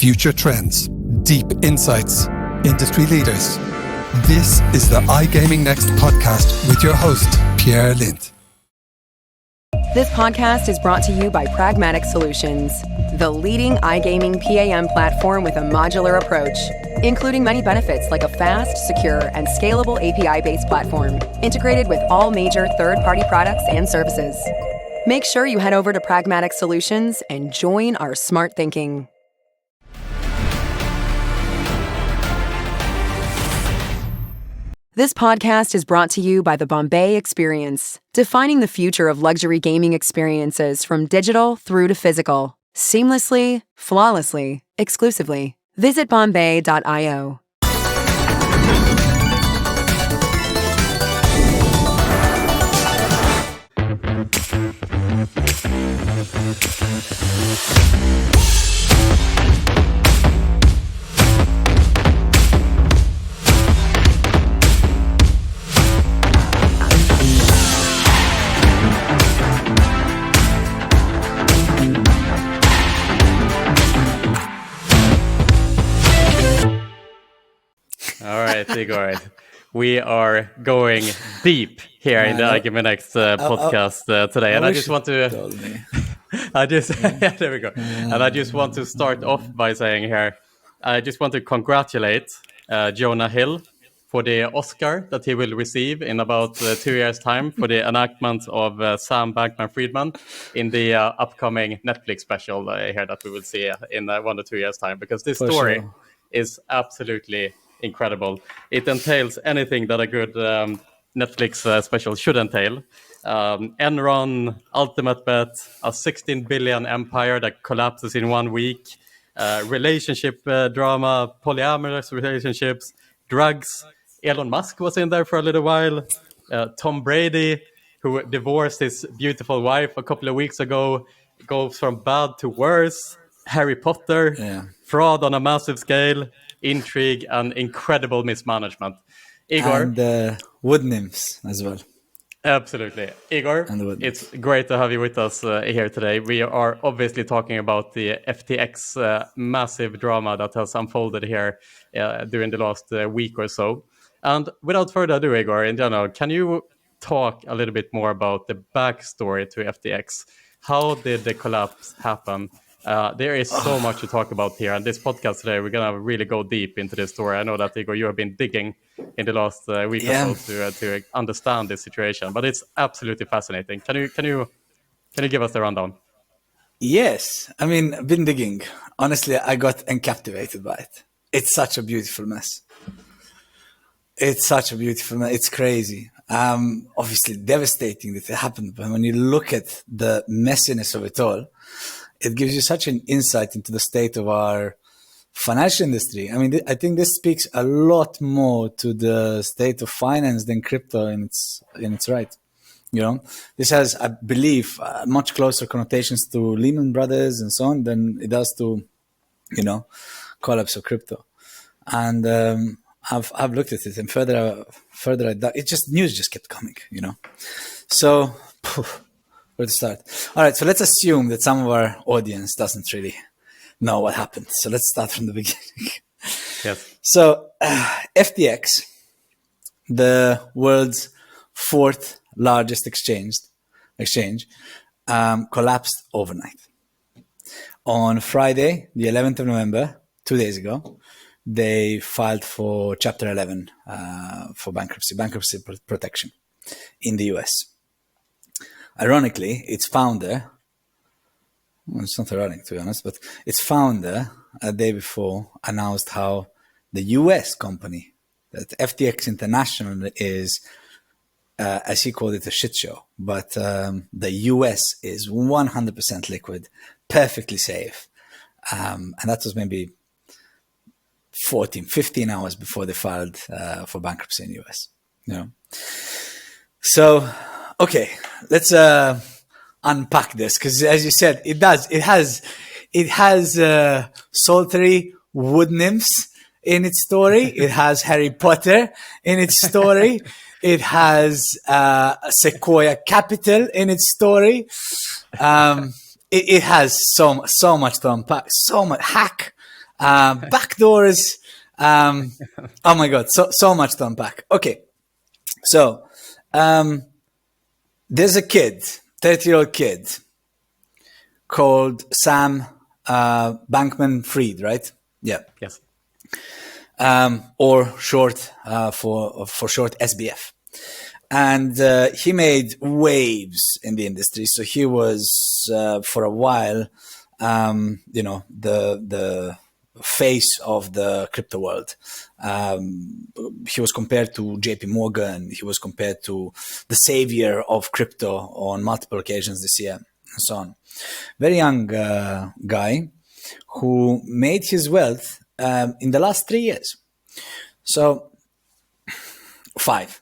future trends, deep insights, industry leaders. This is the iGaming Next podcast with your host, Pierre, Lindh. This podcast is brought to you by Pragmatic Solutions, the leading iGaming PAM platform with a modular approach, including many benefits like a fast, secure, and scalable API-based platform, integrated with all major third-party products and services. Make sure you head over to Pragmatic Solutions and join our smart thinking. This podcast is brought to you by the Bombay Experience, defining the future of luxury gaming experiences from digital through to physical, seamlessly, flawlessly, exclusively. Visit Bombay.io. All right, Igor. We are going deep here in the iGaming Next podcast today, and I just want to. There we go. And I just want to start off by saying here, I just want to congratulate Jonah Hill for the Oscar that he will receive in about 2 years' time for the enactment of Sam Bankman-Friedman in the upcoming Netflix special here that we will see in 1 to 2 years' time, because this story is absolutely incredible. It entails anything that a good Netflix special should entail. Enron, Ultimate Bet, a 16 billion empire that collapses in 1 week, relationship drama, polyamorous relationships, drugs. Elon Musk was in there for a little while. Tom Brady, who divorced his beautiful wife a couple of weeks ago, goes from bad to worse. Harry Potter, fraud on a massive scale, intrigue, and incredible mismanagement. Igor. And wood nymphs as well. Absolutely. Igor, it's great to have you with us here today. We are obviously talking about the FTX massive drama that has unfolded here during the last week or so. And without further ado, Igor, in general, can you talk a little bit more about the backstory to FTX? How did the collapse happen? There is so much to talk about here. And this podcast today, we're going to really go deep into this story. I know that, Igor, you have been digging in the last week or so to understand this situation. But it's absolutely fascinating. Can you give us the rundown? Yes. I mean, I've been digging. Honestly, I got encaptivated by it. It's such a beautiful mess. It's crazy. Obviously, devastating that it happened. But when you look at the messiness of it all, it gives you such an insight into the state of our financial industry. I mean, I think this speaks a lot more to the state of finance than crypto in its right. You know, this has, I believe, much closer connotations to Lehman Brothers and so on than it does to, collapse of crypto. And I've looked at it, and further news just kept coming. So. Where to start? All right, so let's assume that some of our audience doesn't really know what happened. So let's start from the beginning. Yes. So FTX, the world's 4th largest exchange, collapsed overnight. On Friday, the 11th of November, 2 days ago, they filed for Chapter 11 for bankruptcy protection in the US. Ironically, its founder, it's not ironic to be honest, but its founder a day before announced how the US company, that FTX International is, as he called it, a shit show. But the US is 100% liquid, perfectly safe. And that was maybe 15 hours before they filed for bankruptcy in the US. So, okay, let's unpack this, because as you said, it has sultry wood nymphs in its story. It has Harry Potter in its story. It has Sequoia Capital in its story. It has so much to unpack, so much hack. Backdoors. Oh my God, so much to unpack. Okay, so there's a kid, 30-year-old kid called Sam Bankman-Fried, right? Yeah. Yes. Or short for short SBF. And he made waves in the industry. So he was for a while, the face of the crypto world. He was compared to JP Morgan. He was compared to the savior of crypto on multiple occasions this year, and so on. Very young guy who made his wealth in the last 3 years. So 5.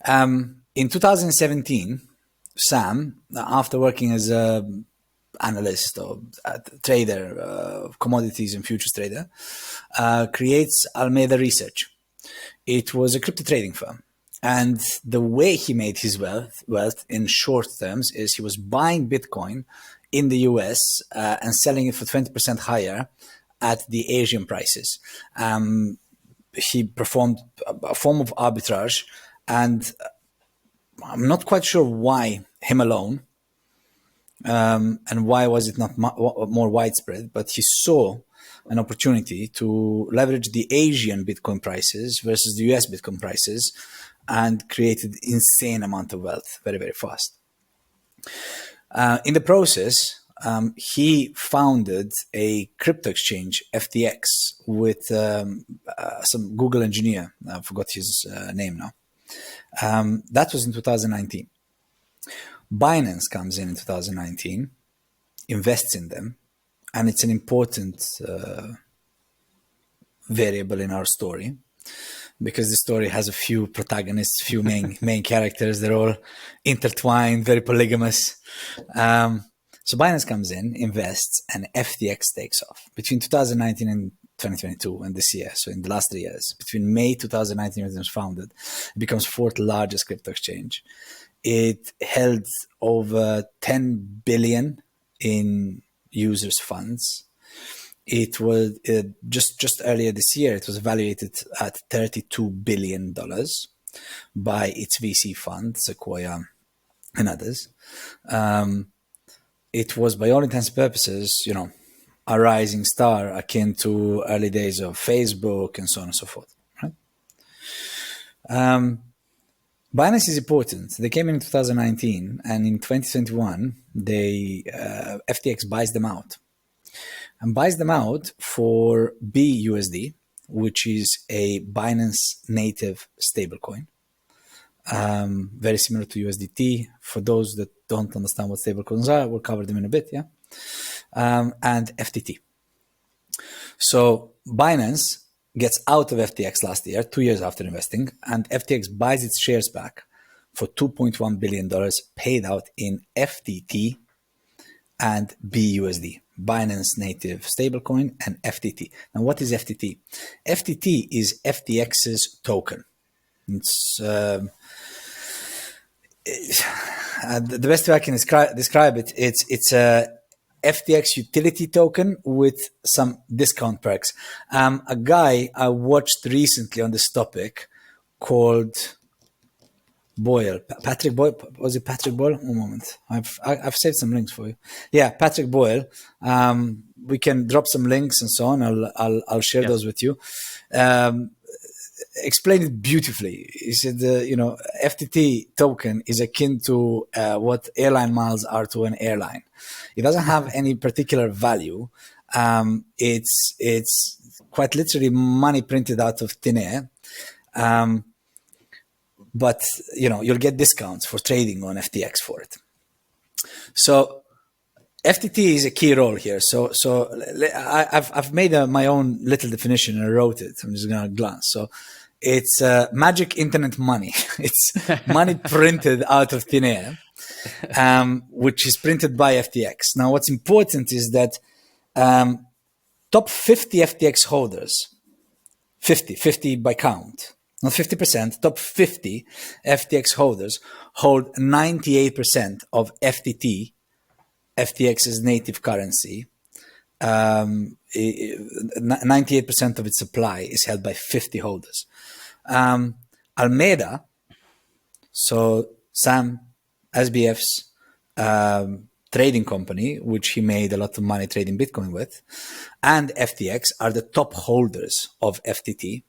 In 2017, Sam, after working as an analyst or a trader, commodities and futures trader, creates Alameda Research. It was a crypto trading firm. And the way he made his wealth in short terms is he was buying Bitcoin in the US and selling it for 20% higher at the Asian prices. He performed a form of arbitrage, and I'm not quite sure why him alone, and why was it not more widespread, but he saw an opportunity to leverage the Asian Bitcoin prices versus the US Bitcoin prices and created insane amount of wealth very, very fast. In the process, he founded a crypto exchange, FTX, with some Google engineer. I forgot his name now. That was in 2019. Binance comes in 2019, invests in them, and it's an important variable in our story because the story has a few protagonists, few main characters. They're all intertwined, very polygamous. So Binance comes in, invests, and FTX takes off. Between 2019 and 2022 and this year, so in the last 3 years, between May 2019 when it was founded, it becomes 4th largest crypto exchange. It held over 10 billion in users' funds. It was just earlier this year, it was evaluated at $32 billion by its VC fund, Sequoia and others. It was, by all intents and purposes, a rising star akin to early days of Facebook and so on and so forth. Right? Binance is important. They came in 2019, and in 2021, FTX buys them out. And buys them out for BUSD, which is a Binance native stablecoin. Very similar to USDT. For those that don't understand what stablecoins are, we'll cover them in a bit, yeah? And FTT. So Binance gets out of FTX last year, 2 years after investing, and FTX buys its shares back for $2.1 billion paid out in FTT and BUSD, Binance native stablecoin, and FTT. Now, what is FTT? FTT is FTX's token. It's the best way I can describe it. It's a FTX utility token with some discount perks. A guy I watched recently on this topic called Boyle, Patrick Boyle. Was it Patrick Boyle? One moment. I've saved some links for you. Yeah, Patrick Boyle. We can drop some links and so on. I'll share those with you. Explained it beautifully. He said, FTT token is akin to what airline miles are to an airline. It doesn't have any particular value. It's quite literally money printed out of thin air. But you'll get discounts for trading on FTX for it. So FTT is a key role here. So I've made my own little definition and I wrote it. I'm just gonna glance. So it's magic internet money. It's money printed out of thin air, which is printed by FTX. Now, what's important is that top 50 FTX holders, 50 by count, not 50%, top 50 FTX holders hold 98% of FTT, FTX's native currency, 98% of its supply is held by 50 holders. Alameda, so Sam SBF's trading company, which he made a lot of money trading Bitcoin with, and FTX are the top holders of FTT,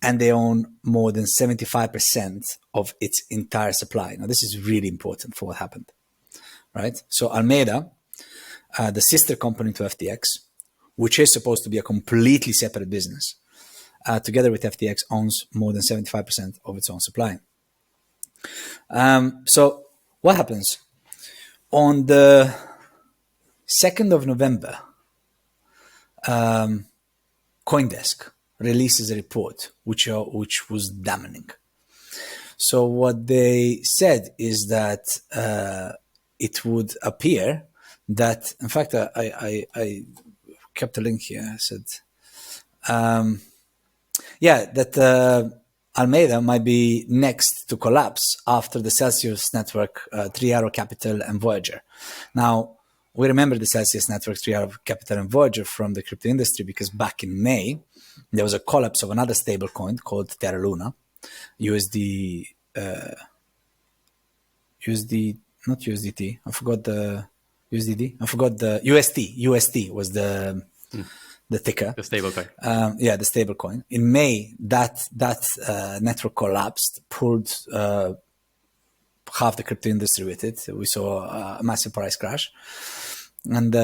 and they own more than 75% of its entire supply. Now, this is really important for what happened, right? So Alameda, the sister company to FTX, which is supposed to be a completely separate business, together with FTX, owns more than 75% of its own supply. So what happens? On the 2nd of November, CoinDesk releases a report which was damning. So what they said is that it would appear that, in fact, I kept a link here. I said, that Alameda might be next to collapse after the Celsius Network, Three Arrow Capital, and Voyager. Now, we remember the Celsius Network, Three Arrow Capital, and Voyager from the crypto industry because back in May, there was a collapse of another stablecoin called Terra Luna, USD, not USDT. I forgot the USDD. I forgot the UST was the ticker. The stablecoin. The stablecoin. In May, that network collapsed, pulled half the crypto industry with it. We saw a massive price crash. And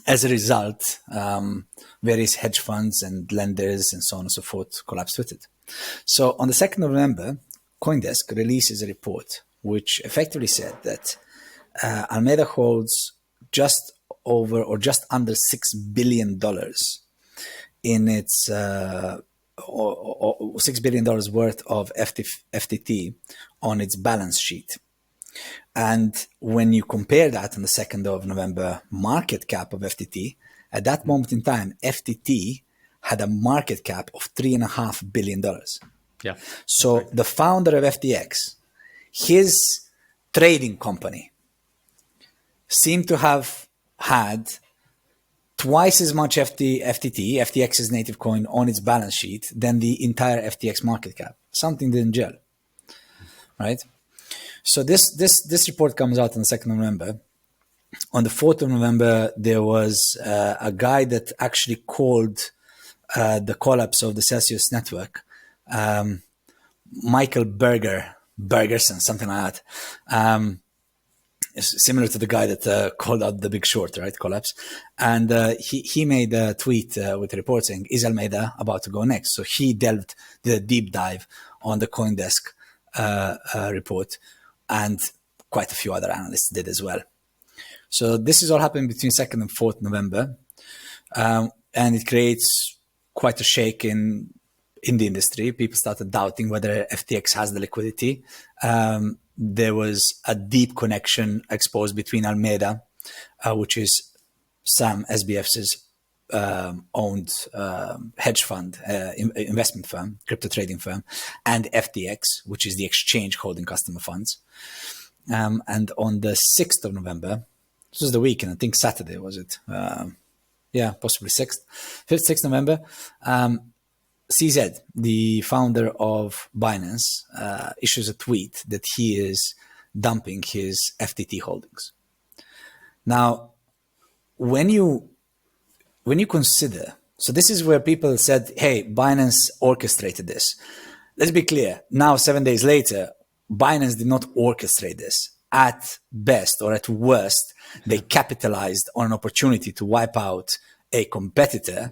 as a result, various hedge funds and lenders and so on and so forth collapsed with it. So on the 2nd of November, CoinDesk releases a report which effectively said that Alameda holds just over or just under $6 billion in its $6 billion worth of FTT on its balance sheet. And when you compare that on the 2nd of November market cap of FTT, at that moment in time, FTT had a market cap of $3.5 billion. Yeah. So the founder of FTX, his trading company, seemed to have had twice as much FTT, FTX's native coin, on its balance sheet than the entire FTX market cap. Something didn't gel, right? So this report comes out on the 2nd of November. On the 4th of November, there was a guy that actually called the collapse of the Celsius network, Michael Bergerson, something like that. Similar to the guy that called out the Big Short, right? Collapse. And he made a tweet with a report saying, is Alameda about to go next? So he did a deep dive on the CoinDesk report, and quite a few other analysts did as well. So this is all happening between 2nd and 4th November. And it creates quite a shake in the industry. People started doubting whether FTX has the liquidity. There was a deep connection exposed between Alameda, which is Sam SBF's owned hedge fund, investment firm, crypto trading firm, and FTX, which is the exchange holding customer funds. And on the 6th of November, this was the weekend, I think Saturday, was it? Possibly 6th. 5th, 6th November, CZ, the founder of Binance, issues a tweet that he is dumping his FTT holdings. Now, when you consider, so this is where people said, hey, Binance orchestrated this. Let's be clear. Now, 7 days later, Binance did not orchestrate this. At best or at worst, they capitalized on an opportunity to wipe out a competitor.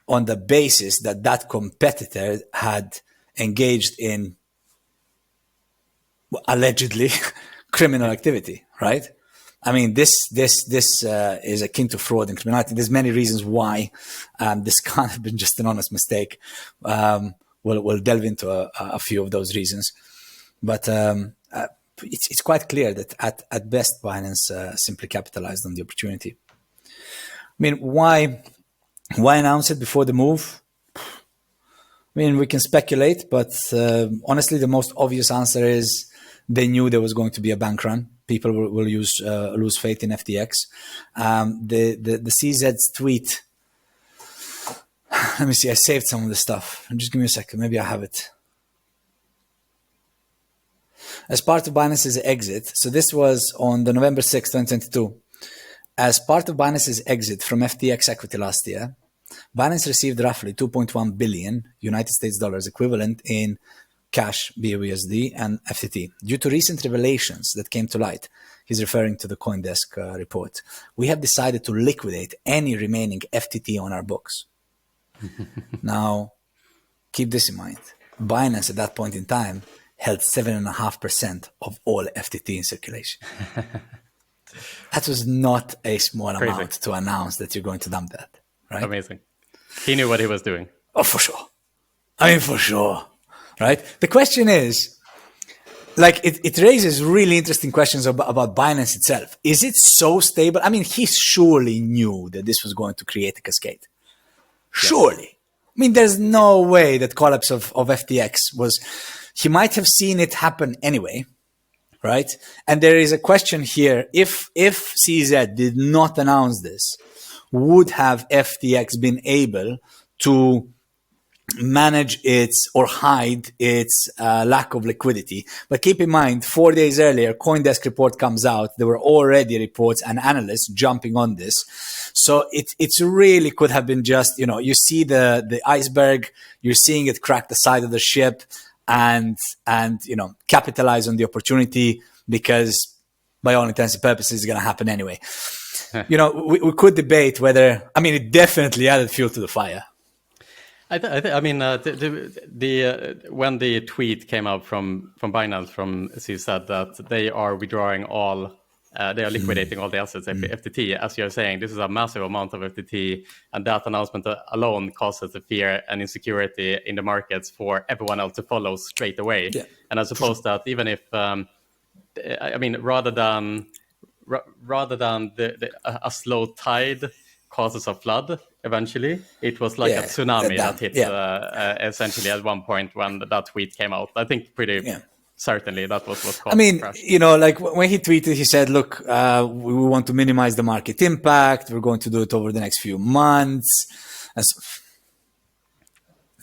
On the basis that that competitor had engaged in allegedly criminal activity, right? I mean, this is akin to fraud and criminality. There's many reasons why this can't have been just an honest mistake. We'll delve into a few of those reasons, but it's quite clear that at best Binance simply capitalized on the opportunity. I mean, why announce it before the move? I mean, we can speculate, but honestly, the most obvious answer is they knew there was going to be a bank run. people will lose faith in FTX. The CZ's tweet. Let me see. I saved some of the stuff. Just give me a second. Maybe I have it. As part of Binance's exit, so this was on the November 6, 2022. As part of Binance's exit from FTX equity last year, Binance received roughly 2.1 billion United States dollars equivalent in cash, BUSD, and FTT. Due to recent revelations that came to light, he's referring to the CoinDesk report, we have decided to liquidate any remaining FTT on our books. Now, keep this in mind. Binance at that point in time held 7.5% of all FTT in circulation. That was not a small amount to announce that you're going to dump that, right? Amazing. He knew what he was doing. Oh, for sure. I mean, for sure, right? The question is, like, it raises really interesting questions about Binance itself. Is it so stable? I mean, he surely knew that this was going to create a cascade. Surely. Yes. I mean, there's no way that collapse of FTX was... He might have seen it happen anyway, right? And there is a question here. If CZ did not announce this, would have FTX been able to manage its or hide its lack of liquidity? But keep in mind, 4 days earlier, CoinDesk report comes out. There were already reports and analysts jumping on this. So it really could have been just, you see the iceberg, you're seeing it crack the side of the ship, and capitalize on the opportunity, because by all intents and purposes it's going to happen anyway. We could debate whether, I mean, it definitely added fuel to the fire. I mean, when the tweet came out from Binance, she said that they are withdrawing all, they are liquidating all the assets of FTT. As you're saying, this is a massive amount of FTT, and that announcement alone causes the fear and insecurity in the markets for everyone else to follow straight away. Yeah. And I suppose that even if, rather than a slow tide causes a flood, eventually it was like a tsunami that hit essentially at one point when that tweet came out. I think certainly that was what caused the crash. Like when he tweeted, he said, look, we want to minimize the market impact. We're going to do it over the next few months. And so,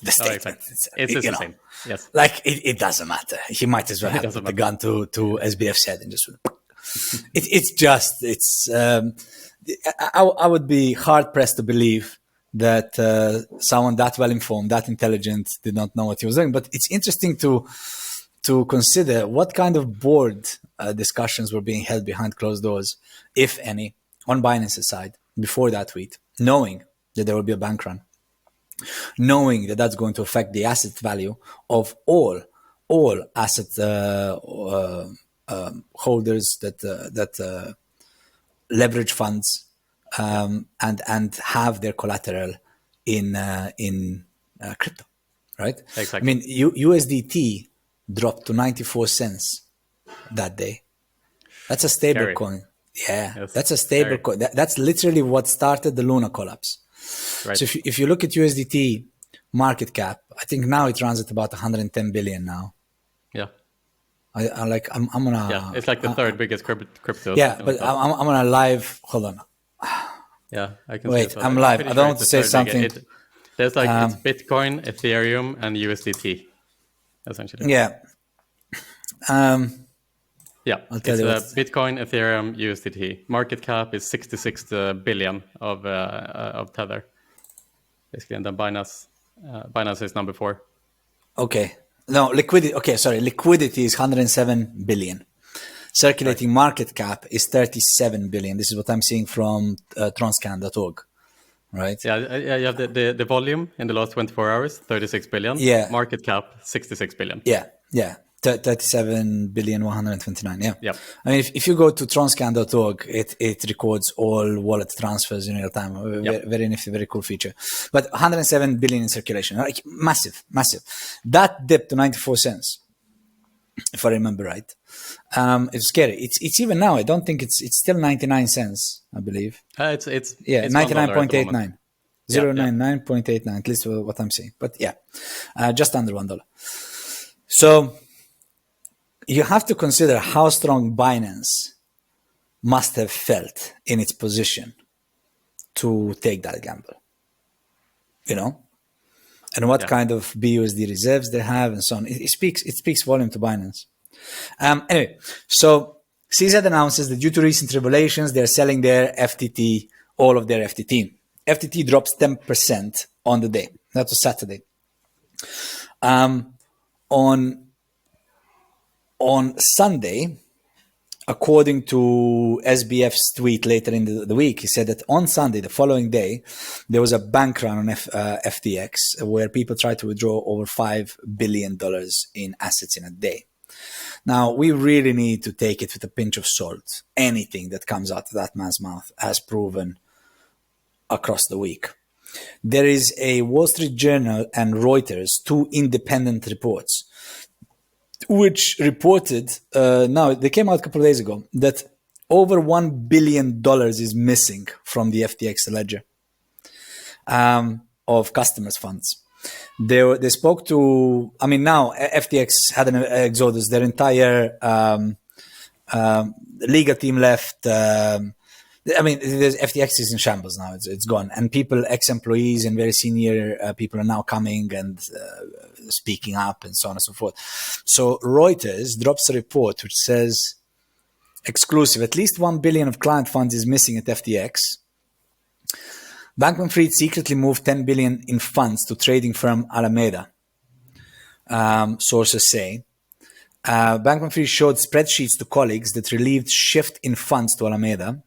the statement, it's the same. Yes. Like it doesn't matter. He might as well have put the gun to SBF said and just, I would be hard pressed to believe that someone that well informed, that intelligent, did not know what he was doing. But it's interesting to consider what kind of board discussions were being held behind closed doors, if any, on Binance's side before that tweet, knowing that there will be a bank run, knowing that that's going to affect the asset value of all asset holders that leverage funds and have their collateral in crypto, right? Exactly. I mean, USDT dropped to 94 cents that day. That's a stable coin. Yeah, yes, that's a stable coin. That's literally what started the Luna collapse. Right. So if you look at USDT market cap, I think now it runs at about 110 billion now. Yeah. I'm gonna. Yeah, it's like the third biggest crypto. Yeah, but I'm gonna live. Hold on. Yeah, I can. Wait, I'm live. I don't want to say something. There's like it's Bitcoin, Ethereum, and USDT, essentially. Yeah. Yeah, it's Bitcoin, Ethereum, USDT. Market cap is 66 billion of Tether, basically, and then Binance is number 4. Okay. No, liquidity. Okay, sorry. Liquidity is 107 billion. Circulating market cap is 37 billion. This is what I'm seeing from Transcan.org, right? Yeah, you have the volume in the last 24 hours, 36 billion. Yeah. Market cap, 66 billion. Yeah. 37 billion 129. Yeah. I mean, if you go to Transcan.org, it records all wallet transfers in real time. Very nifty, very cool feature. But 107 billion in circulation, like massive. That dipped to 94 cents, if I remember right. It's scary. It's even now. I don't think it's still 99 cents. I believe. It's 99.89. 0.99.89. At least what I'm saying. But just under $1. So you have to consider how strong Binance must have felt in its position to take that gamble, and what kind of BUSD reserves they have and so on. It speaks volume to Binance. Anyway, so CZ announces that due to recent revelations, they're selling their FTT, all of their FTT. FTT drops 10% on the day. That was Saturday. On Sunday, according to SBF's tweet later in the week, he said that on Sunday, the following day, there was a bank run on FTX where people tried to withdraw over $5 billion in assets in a day. Now, we really need to take it with a pinch of salt. Anything that comes out of that man's mouth has proven across the week. There is a Wall Street Journal and Reuters, two independent reports, which reported, now they came out a couple of days ago, that over $1 billion is missing from the FTX ledger of customers' funds. They spoke to, now FTX had an exodus. Their entire legal team left. FTX is in shambles now. It's gone. And people, ex-employees and very senior people are now coming and speaking up and so on and so forth. So Reuters drops a report which says, exclusive, at least $1 billion of client funds is missing at FTX. Bankman-Fried secretly moved $10 billion in funds to trading firm Alameda, sources say. Bankman-Fried showed spreadsheets to colleagues that relieved shift in funds to Alameda.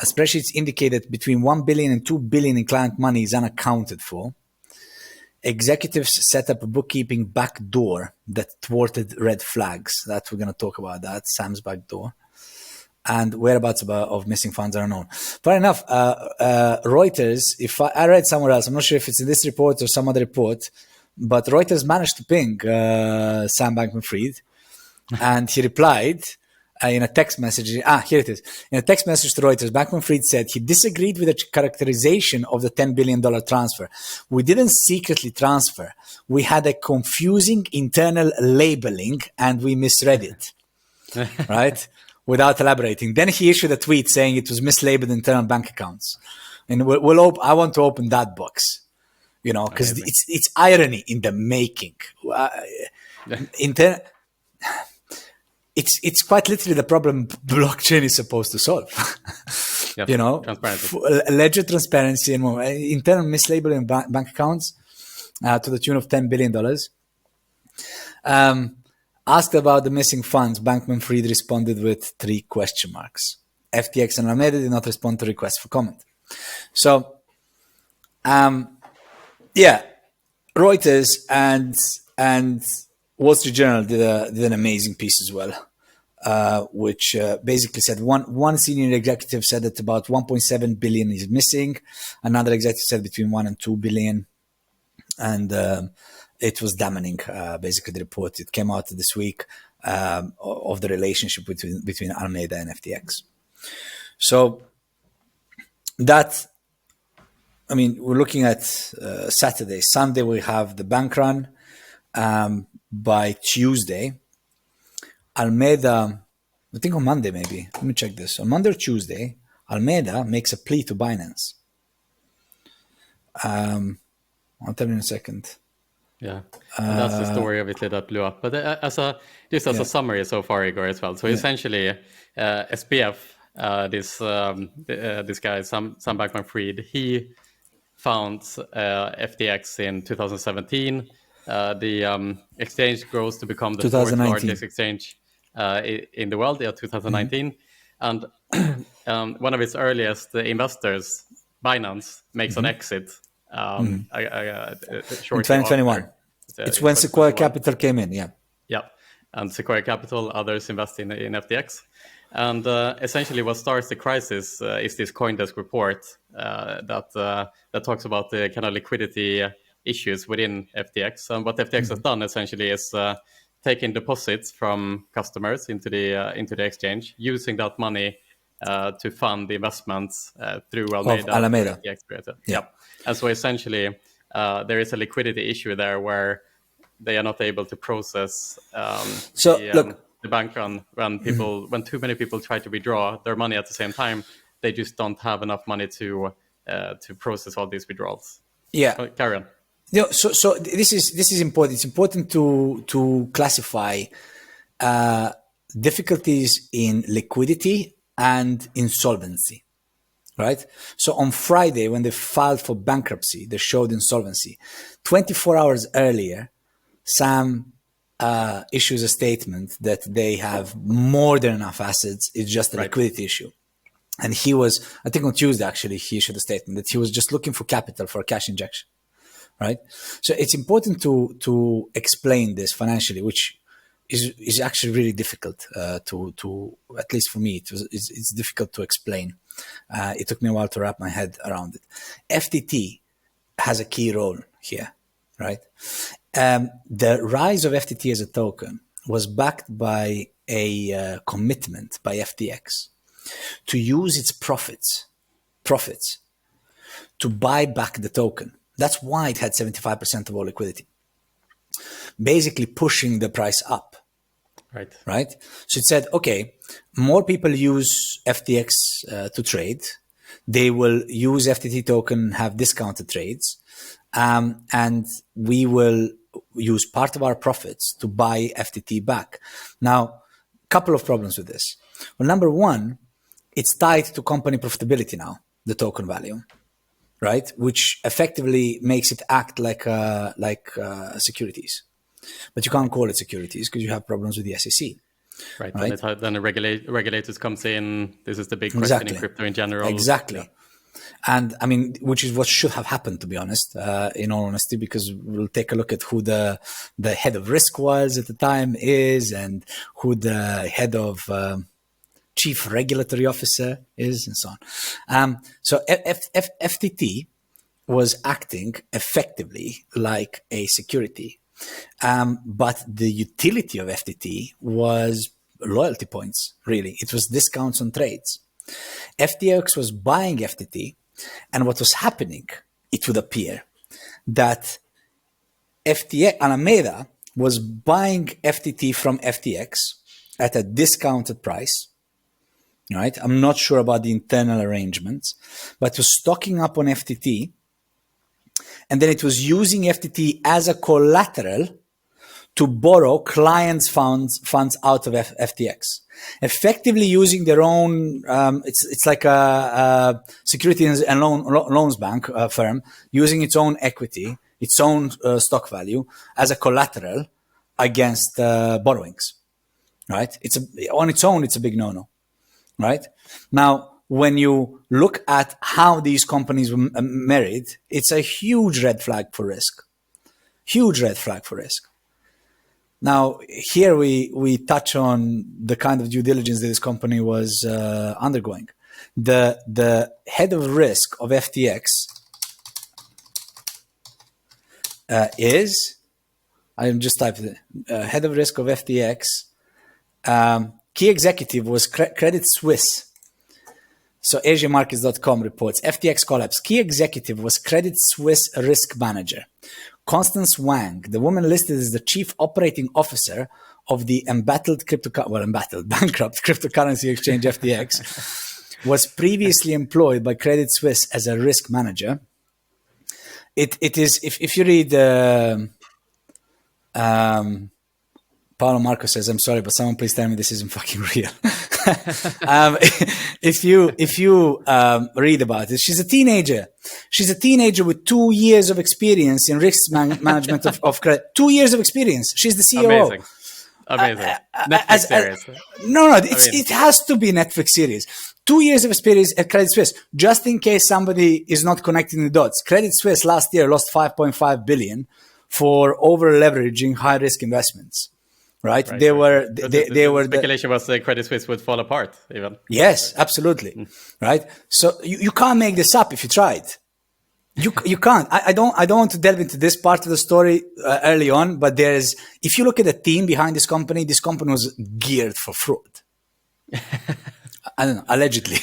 Spreadsheets indicated between $1 billion and $2 billion in client money is unaccounted for. Executives set up a bookkeeping backdoor that thwarted red flags. That we're going to talk about that, Sam's backdoor. And whereabouts of missing funds are unknown. Fair enough, Reuters, if I read somewhere else, I'm not sure if it's in this report or some other report, but Reuters managed to ping Sam Bankman-Fried, and he replied in a text message. Here it is. In a text message to Reuters, Bankman-Fried said he disagreed with the characterization of the $10 billion transfer. We didn't secretly transfer. We had a confusing internal labeling and we misread it. Right? Without elaborating. Then he issued a tweet saying it was mislabeled internal bank accounts. And I want to open that box, because it's irony in the making. It's quite literally the problem blockchain is supposed to solve. Ledger transparency and more. Internal mislabeling bank accounts to the tune of $10 billion. Asked about the missing funds, Bankman-Fried responded with 3 question marks. FTX and Alameda did not respond to requests for comment. So, Reuters and Wall Street Journal did an amazing piece as well, which basically said one senior executive said that about 1.7 billion is missing. Another executive said between 1 and 2 billion. And it was damning, basically, the report. It came out this week of the relationship between Alameda and FTX. So that, we're looking at Saturday. Sunday, we have the bank run. By Tuesday, Alameda, I think on Monday maybe. Let me check this. On Monday or Tuesday, Alameda makes a plea to Binance. I'll tell you in a second. Yeah, and that's the story obviously that blew up. But as a summary so far, Igor, as well. So essentially, SBF, this guy, Sam Bankman-Fried, he found FTX in 2017. The exchange grows to become the fourth largest exchange in the world, 2019. And one of its earliest investors, Binance, makes an exit. In 2021. It's when Sequoia Capital came in, yeah. Yeah, and Sequoia Capital, others invest in FTX. And essentially what starts the crisis is this CoinDesk report that talks about the kind of liquidity issues within FTX. And what FTX has done essentially is taking deposits from customers into the exchange, using that money to fund the investments through Alameda. Yeah. And so essentially, there is a liquidity issue there where they are not able to process the the bank run when when too many people try to withdraw their money at the same time, they just don't have enough money to process all these withdrawals. Yeah. Carry on. So this is important. It's important to classify difficulties in liquidity and insolvency, right? So on Friday, when they filed for bankruptcy, they showed insolvency. 24 hours earlier, Sam issues a statement that they have more than enough assets. It's just a liquidity issue. And he was, I think on Tuesday, actually, he issued a statement that he was just looking for capital for a cash injection, right? So it's important to explain this financially, which is actually really difficult to at least for me, it's difficult to explain. It took me a while to wrap my head around it. FTT has a key role here, right? The rise of FTT as a token was backed by a commitment by FTX to use its profits to buy back the token. That's why it had 75% of all liquidity, basically pushing the price up. Right. So it said, okay, more people use FTX to trade. They will use FTT token, have discounted trades, and we will use part of our profits to buy FTT back. Now, a couple of problems with this. Well, number one, it's tied to company profitability now, the token value, right? Which effectively makes it act like securities. But you can't call it securities because you have problems with the SEC. Right. Then the regulators comes in. This is the big question in crypto in general. Exactly. Yeah. And I mean, which is what should have happened, to be honest, in all honesty, because we'll take a look at who the head of risk was at the time is, and who the head of chief regulatory officer is, and so on. So FTT was acting effectively like a security. But the utility of FTT was loyalty points, really. It was discounts on trades. FTX was buying FTT, and what was happening, it would appear, that FTX, Alameda was buying FTT from FTX at a discounted price, right? I'm not sure about the internal arrangements, but was stocking up on FTT, and then it was using FTT as a collateral to borrow clients' funds out of FTX, effectively using their own. It's like a securities and loans bank firm using its own equity, its own stock value as a collateral against borrowings. Right? On its own, it's a big no-no. Right? Now, when you look at how these companies were married, it's a huge red flag for risk. Huge red flag for risk. Now, here we touch on the kind of due diligence that this company was undergoing. The head of risk of FTX is, I just typed it, head of risk of FTX, key executive was Credit Suisse. So AsiaMarkets.com reports, FTX Collapse. Key executive was Credit Suisse risk manager. Constance Wang, the woman listed as the chief operating officer of the bankrupt cryptocurrency exchange FTX, was previously employed by Credit Suisse as a risk manager. It is, if you read, Paolo Marco says, I'm sorry, but someone please tell me this isn't fucking real. If you read about it, she's a teenager. She's a teenager with 2 years of experience in risk management of credit. 2 years of experience. She's the COO. Amazing. Netflix series. No, it has to be Netflix series. 2 years of experience at Credit Suisse. Just in case somebody is not connecting the dots. Credit Suisse last year lost 5.5 billion for over leveraging high risk investments. Right? They were speculation was the Credit Suisse would fall apart even. Yes, absolutely. Right? So you can't make this up if you tried. You can't. I don't want to delve into this part of the story early on, but if you look at the team behind this company was geared for fraud. I don't know, allegedly.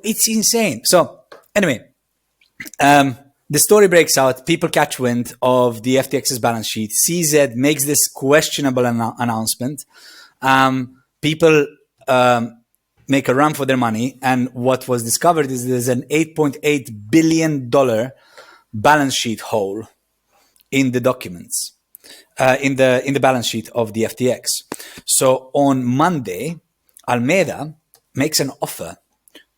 It's insane. So anyway, the story breaks out. People catch wind of the FTX's balance sheet. CZ makes this questionable announcement. People make a run for their money. And what was discovered is there's an $8.8 billion balance sheet hole in the documents, in the balance sheet of the FTX. So on Monday, Alameda makes an offer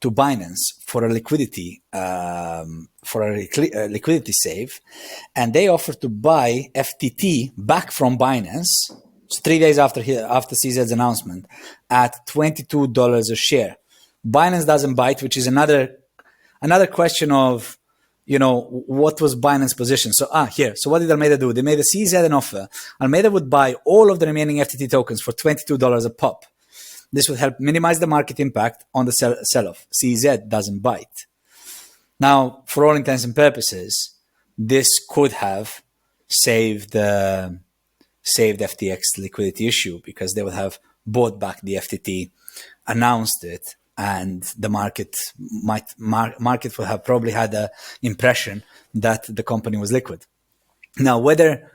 to Binance for a liquidity save, and they offer to buy FTT back from Binance. So 3 days after CZ's announcement, at $22 a share. Binance doesn't bite, which is another question of, what was Binance's position? So here. So what did Alameda do? They made a CZ an offer. Alameda would buy all of the remaining FTT tokens for $22 a pop. This would help minimize the market impact on the sell-off. CZ doesn't bite. Now, for all intents and purposes, this could have saved FTX liquidity issue, because they would have bought back the FTT, announced it, and the market would have probably had the impression that the company was liquid. Now, whether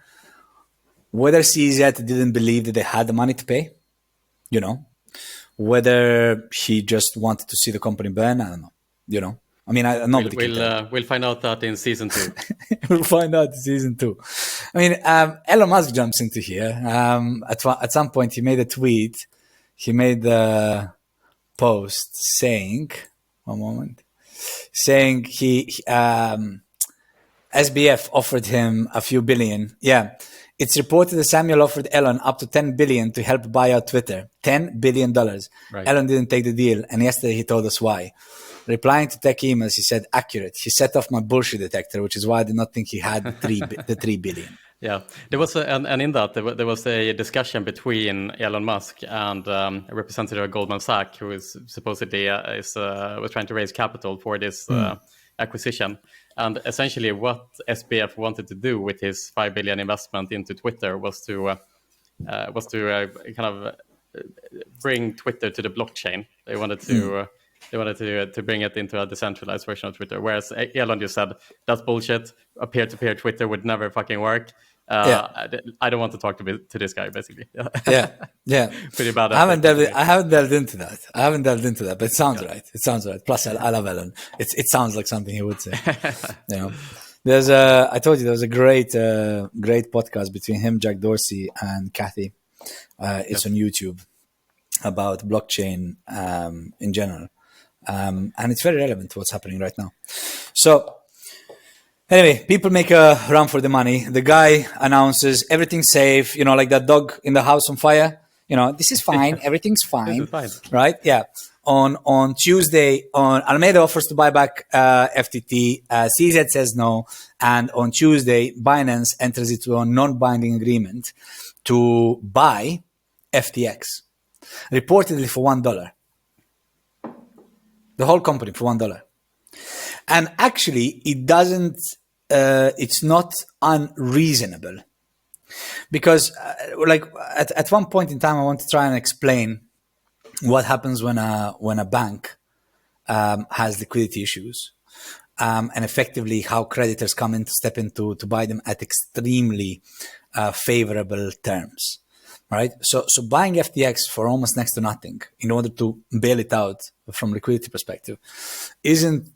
CZ didn't believe that they had the money to pay, whether he just wanted to see the company burn, I don't know. I mean, nobody can tell. We'll find out that in season 2. We'll find out in season 2. I mean, Elon Musk jumps into here. At some point, he made a tweet. He made the post saying, SBF offered him a few billion. Yeah. It's reported that Samuel offered Elon up to $10 billion to help buy out Twitter. $10 billion. Right. Elon didn't take the deal, and yesterday he told us why. Replying to tech emails, he said, accurate. He set off my bullshit detector, which is why I did not think he had the $3 billion. Yeah, there was and in that there was a discussion between Elon Musk and a representative of Goldman Sachs, who is supposedly was trying to raise capital for this acquisition. And essentially, what SBF wanted to do with his $5 billion investment into Twitter was to kind of bring Twitter to the blockchain. They wanted to bring it into a decentralized version of Twitter. Whereas Elon just said that's bullshit. A peer-to-peer Twitter would never fucking work. I don't want to talk to this guy, basically. Yeah. Pretty bad. I haven't delved into that, but it sounds right. It sounds right. Plus, I love Elon. It sounds like something he would say. I told you there was a great podcast between him, Jack Dorsey, and Kathy. It's on YouTube about blockchain in general, and it's very relevant to what's happening right now. So. Anyway, people make a run for the money. The guy announces everything's safe, like that dog in the house on fire. This is fine. Everything's fine. Right? Yeah. On Tuesday, Alameda offers to buy back FTT. CZ says no. And on Tuesday, Binance enters into a non-binding agreement to buy FTX, reportedly for $1. The whole company for $1. And actually, it doesn't. It's not unreasonable, because at one point in time, I want to try and explain what happens when a bank has liquidity issues, and effectively how creditors come in to step in to buy them at extremely favorable terms. Right. So buying FTX for almost next to nothing in order to bail it out from liquidity perspective isn't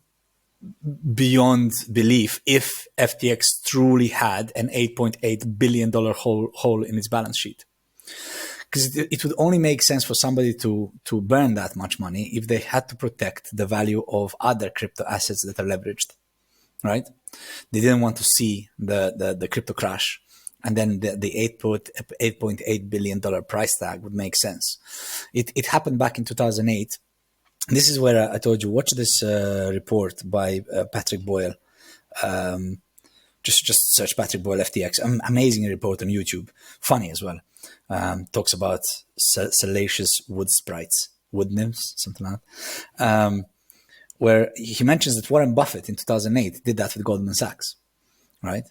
beyond belief if FTX truly had an $8.8 billion hole in its balance sheet. Because it would only make sense for somebody to burn that much money if they had to protect the value of other crypto assets that are leveraged, right? They didn't want to see the crypto crash. And then the $8.8 billion price tag would make sense. It happened back in 2008. This is where I told you, watch this report by Patrick Boyle. Just search Patrick Boyle FTX. Amazing report on YouTube. Funny as well. Talks about salacious wood sprites, wood nymphs, something like that. Where he mentions that Warren Buffett in 2008 did that with Goldman Sachs. Right?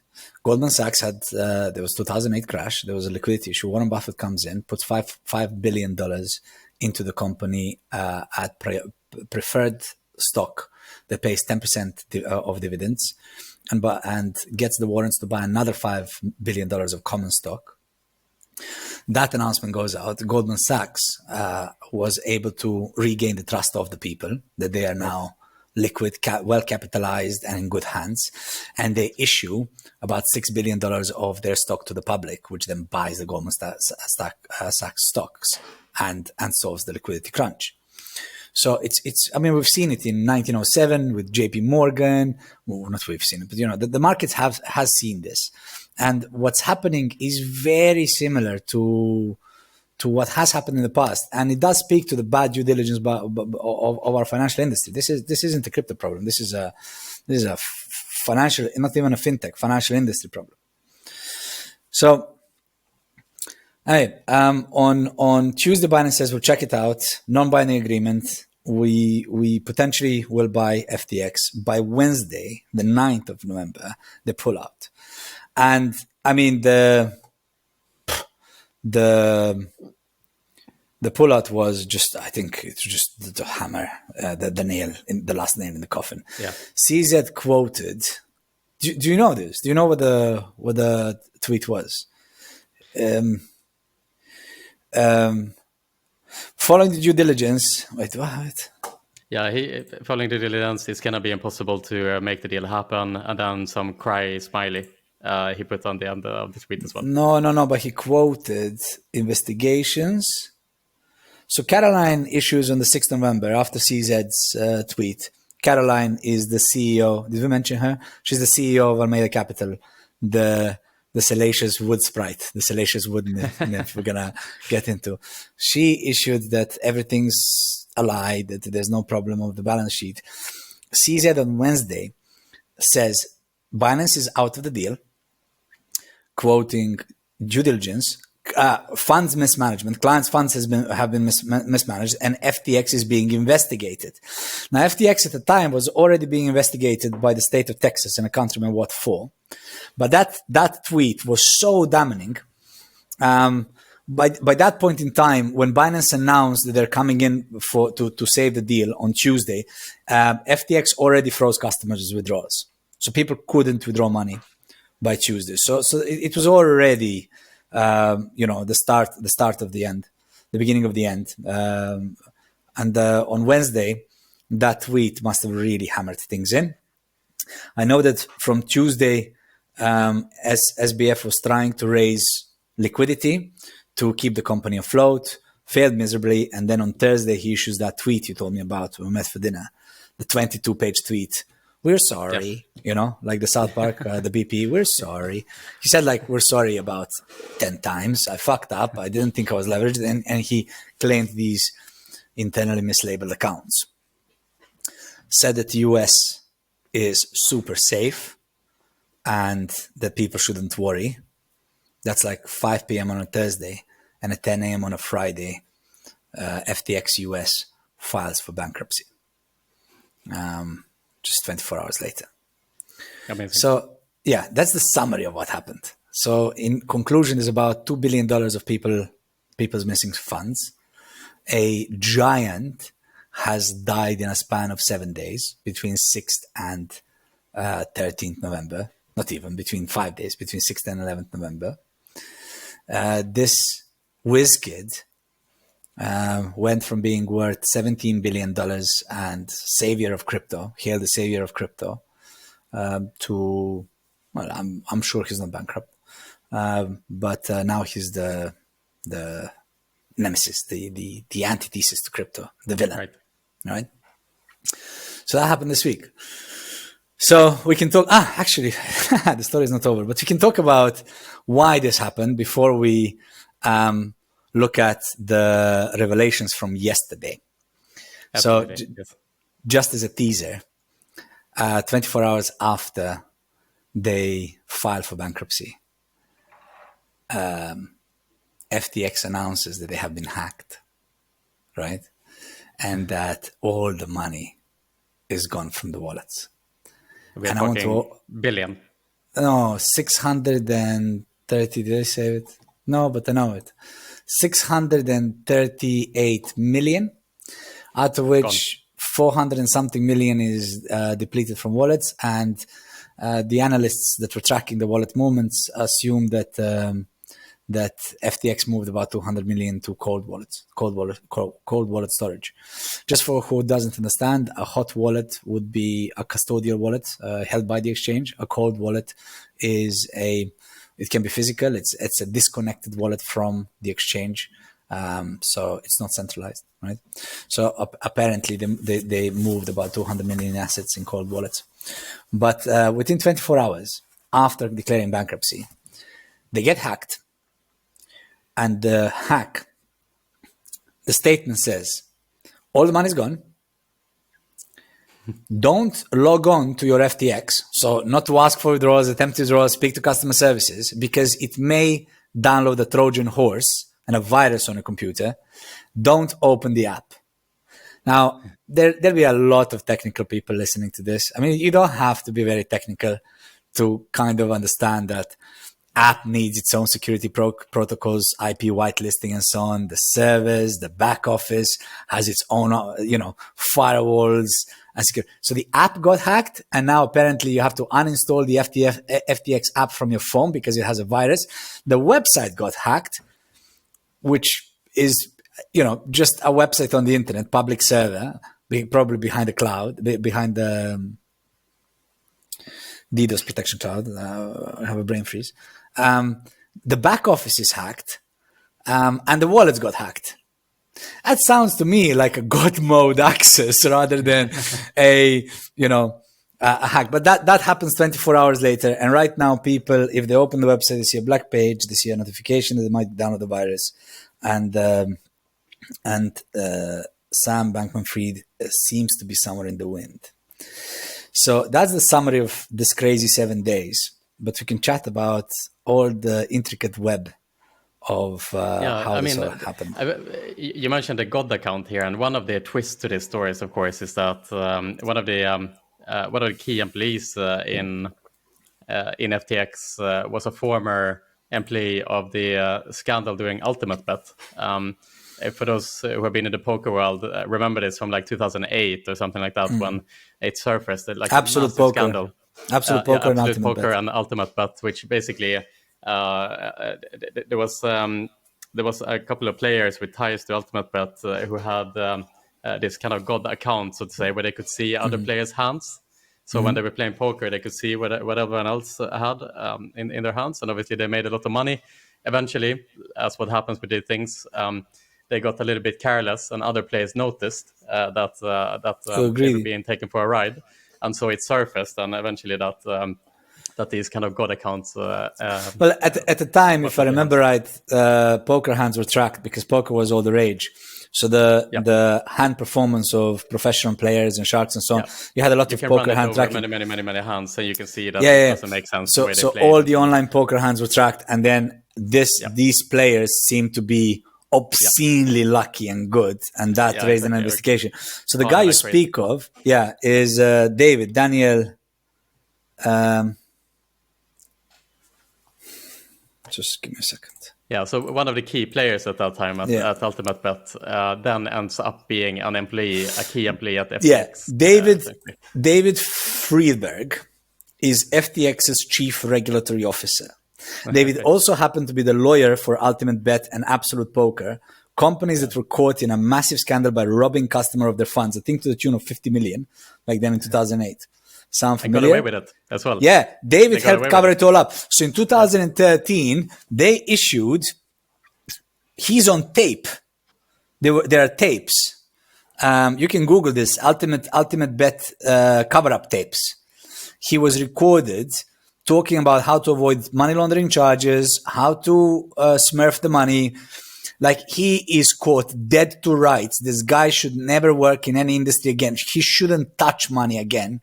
Goldman Sachs had, there was 2008 crash. There was a liquidity issue. Warren Buffett comes in, puts $5 billion into the company at preferred stock that pays 10% of dividends. and gets the warrants to buy another $5 billion of common stock. That announcement goes out. Goldman Sachs was able to regain the trust of the people that they are now liquid, well capitalized, and in good hands. And they issue about $6 billion of their stock to the public, which then buys the Goldman Sachs stocks and solves the liquidity crunch. So I mean, we've seen it in 1907 with JP Morgan. Well, not we've seen it, but, you know, the markets has seen this. And what's happening is very similar to what has happened in the past. And it does speak to the bad due diligence of our financial industry. This isn't a crypto problem. This is a financial, not even a fintech, financial industry problem. So, on Tuesday, Binance says we'll check it out. Non-binding agreement. We potentially will buy FTX. By Wednesday, the 9th of November, they pull out. And I mean, the pullout was just, I think it's just the hammer, the nail, the last nail in the coffin. Yeah. CZ quoted. Do you know this? Do you know what the tweet was? Following the due diligence. Wait, what? Yeah, following the diligence, it's gonna be impossible to make the deal happen, and then some cry smiley. He put on the end of the tweet as well. No, but he quoted investigations. So Caroline issues on the 6th of November after CZ's tweet. Caroline is the CEO. Did we mention her? She's the CEO of Almeida Capital, the salacious wood sprite, the salacious wood nymph we're gonna get into. She issued that everything's a lie, that there's no problem of the balance sheet. CZ on Wednesday says Binance is out of the deal, quoting due diligence, funds mismanagement, clients' funds have been mismanaged, and FTX is being investigated. Now, FTX at the time was already being investigated by the state of Texas, and I can't remember what for. But that tweet was so damning. By that point in time, when Binance announced that they're coming in to save the deal on Tuesday, FTX already froze customers' withdrawals, so people couldn't withdraw money by Tuesday. So it was already, the start of the end, the beginning of the end. And on Wednesday, that tweet must have really hammered things in. I know that from Tuesday, SBF was trying to raise liquidity to keep the company afloat, failed miserably, and then on Thursday he issues that tweet you told me about when we met for dinner, the 22-page tweet. We're sorry, like the South Park, the BP, we're sorry. He said, we're sorry about 10 times. I fucked up. I didn't think I was leveraged. And he claimed these internally mislabeled accounts. Said that the US is super safe and that people shouldn't worry. That's 5 p.m. on a Thursday, and at 10 a.m. on a Friday, FTX US files for bankruptcy. Just 24 hours later. Amazing. So, yeah, that's the summary of what happened. So, in conclusion, there's about $2 billion of people's missing funds. A giant has died in a span of 7 days, between 6th and 13th November. Not even, between 5 days, between 6th and 11th November. This whiz kid went from being worth $17 billion and savior of crypto, hailed the savior of crypto, to, well, I'm sure he's not bankrupt, but now he's the nemesis, the antithesis to crypto, the villain, right? So that happened this week. So we can talk, actually, the story is not over, but we can talk about why this happened before we look at the revelations from yesterday. Absolutely. So just as a teaser, 24 hours after they filed for bankruptcy, FTX announces that they have been hacked, right? And that all the money is gone from the wallets. We're talking billion. No, 630, did I say it? No, but I know it. 638 million, out of which 400 and something million is depleted from wallets, and the analysts that were tracking the wallet movements assumed that that FTX moved about 200 million to cold wallet storage. Just for who doesn't understand, a hot wallet would be a custodial wallet held by the exchange. A cold wallet is it can be physical. It's a disconnected wallet from the exchange. So it's not centralized, right? So apparently they moved about 200 million assets in cold wallets. But within 24 hours after declaring bankruptcy, they get hacked. And the statement says, all the money's gone. Don't log on to your FTX. So not to ask for withdrawals, attempt withdrawals, speak to customer services, because it may download a Trojan horse and a virus on a computer. Don't open the app. Now, there'll be a lot of technical people listening to this. I mean, you don't have to be very technical to kind of understand that app needs its own security protocols, IP whitelisting and so on. The servers, the back office has its own, firewalls and security. So the app got hacked, and now apparently you have to uninstall the FTX app from your phone because it has a virus. The website got hacked, which is, just a website on the internet, public server, probably behind the cloud, behind the DDoS protection cloud. I have a brain freeze. The back office is hacked, and the wallets got hacked. That sounds to me like a God mode access rather than a hack. But that happens 24 hours later. And right now, people, if they open the website, they see a black page, they see a notification that they might download the virus, and Sam Bankman-Fried seems to be somewhere in the wind. So that's the summary of this crazy 7 days. But we can chat about all the intricate web of how this all happened. You mentioned the God account here, and one of the twists to this story, of course, is that one of the key employees in FTX was a former employee of the scandal during Ultimate Bet. For those who have been in the poker world, remember this from like 2008 or something like that, when it surfaced, like Absolute Poker scandal. Absolute Poker and Absolute Ultimate Poker Bet. and Ultimate Bet, which basically there was a couple of players with ties to Ultimate Bet who had this kind of God account, so to say, where they could see other players' hands. So when they were playing poker, they could see what everyone else had in their hands, and obviously they made a lot of money. Eventually, as what happens with these things, they got a little bit careless, and other players noticed that they were being taken for a ride, and so it surfaced, and eventually that these kind of God accounts. Well, at the time, if I remember right, poker hands were tracked because poker was all the rage. So the hand performance of professional players and sharks and so on, you had a lot of poker hand tracking. Many hands, so you can see that it doesn't make sense. So all the online poker hands were tracked, and then these players seem to be obscenely lucky and good, and that raised an investigation. So the guy you speak of, is Daniel. Just give me a second. Yeah, so one of the key players at that time at Ultimate Bet then ends up being a key employee at FTX. Yeah, David Friedberg is FTX's chief regulatory officer. David also happened to be the lawyer for Ultimate Bet and Absolute Poker, companies that were caught in a massive scandal by robbing customers of their funds, I think to the tune of 50 million, back then in 2008. Sound familiar? I got away with it as well. Yeah, David helped cover it all up. So in 2013, they issued, he's on tape. There are tapes. You can Google this, Ultimate Bet cover-up tapes. He was recorded talking about how to avoid money laundering charges, how to smurf the money. Like, he is caught dead to rights. This guy should never work in any industry again. He shouldn't touch money again.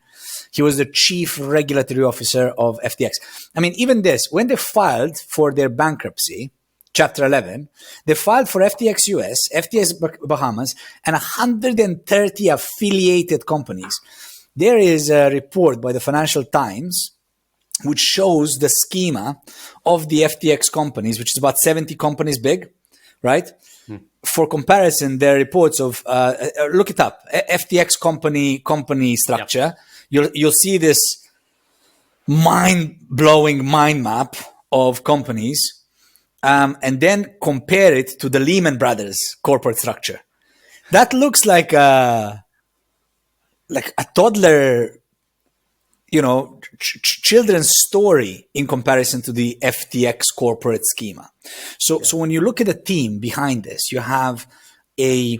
He was the chief regulatory officer of FTX. I mean, even this, when they filed for their bankruptcy, Chapter 11, they filed for FTX US, FTX Bahamas, and 130 affiliated companies. There is a report by the Financial Times which shows the schema of the FTX companies, which is about 70 companies big, right? For comparison, there are reports of, look it up, FTX company structure. You'll see this mind-blowing mind map of companies, and then compare it to the Lehman Brothers corporate structure. That looks like a toddler, children's story in comparison to the FTX corporate schema. So when you look at the team behind this, you have a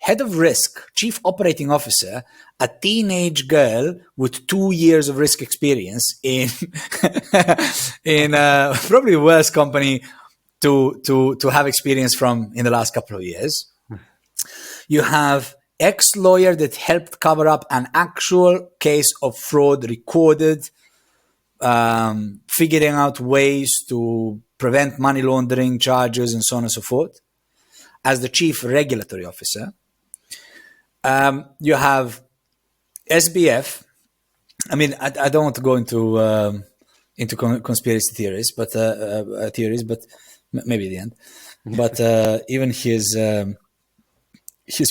head of risk, chief operating officer, a teenage girl with 2 years of risk experience in probably the worst company to have experience from in the last couple of years. You have ex-lawyer that helped cover up an actual case of fraud recorded, figuring out ways to prevent money laundering charges and so on and so forth. As the chief regulatory officer, you have SBF. I mean, I don't want to go into conspiracy theories, but maybe at the end. But even his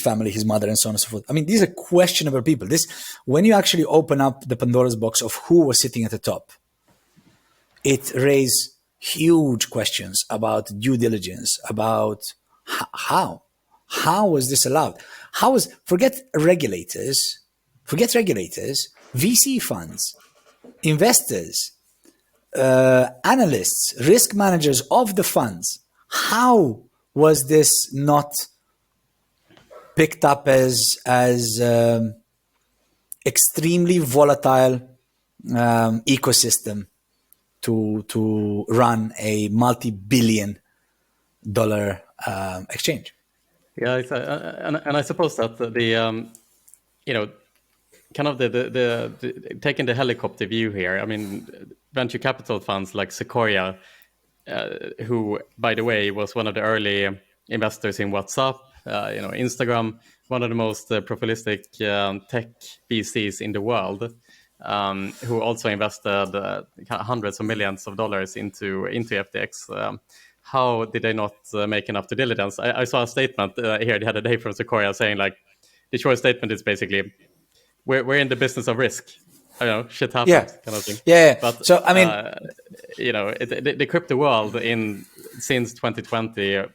family, his mother, and so on and so forth. I mean, these are questionable people. When you actually open up the Pandora's box of who was sitting at the top, it raised huge questions about due diligence, about how was this allowed? Forget regulators, VC funds, investors, analysts, risk managers of the funds. How was this not picked up as extremely volatile ecosystem to run a multi-billion dollar exchange? Yeah, and I suppose that the kind of the taking the helicopter view here. I mean, venture capital funds like Sequoia, who, by the way, was one of the early investors in WhatsApp, Instagram, one of the most prolific tech VCs in the world, who also invested hundreds of millions of dollars into FTX. How did they not make enough due diligence? I saw a statement here the other day from Sequoia saying, like, the short statement is basically, we're in the business of risk. I don't know, shit happens, kind of thing. Yeah. But so I mean, the crypto world since 2020,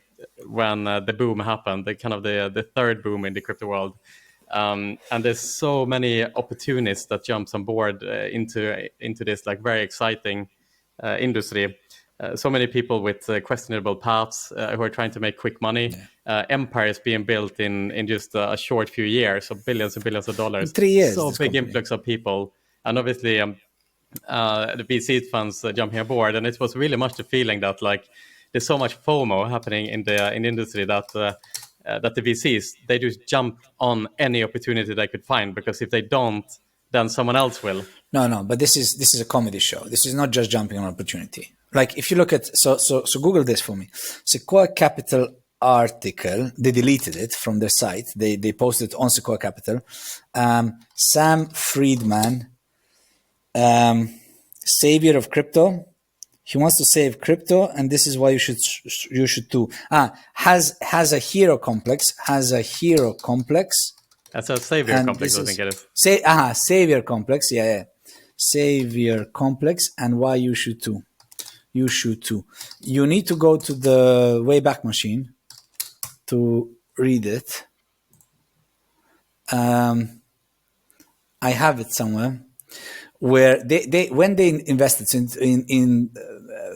when the boom happened, the third boom in the crypto world, and there's so many opportunists that jumps on board into this like very exciting industry. So many people with questionable paths who are trying to make quick money. Empires being built in just a short few years, so billions and billions of dollars. In 3 years. So big influx of people. And obviously the VC funds jumping aboard. And it was really much the feeling that like there's so much FOMO happening in the industry that the VCs, they just jump on any opportunity they could find, because if they don't, then someone else will. No, but this is a comedy show. This is not just jumping on opportunity. Like if you look at so Google this for me. Sequoia Capital article, they deleted it from their site. They posted it on Sequoia Capital. Sam Friedman, savior of crypto. He wants to save crypto, and this is why you should too. Has a hero complex. Has a hero complex. That's a savior complex, I think it is. Savior complex. Yeah. Savior complex, and why you should too. You should too. You need to go to the Wayback Machine to read it. I have it somewhere. Where when they invested in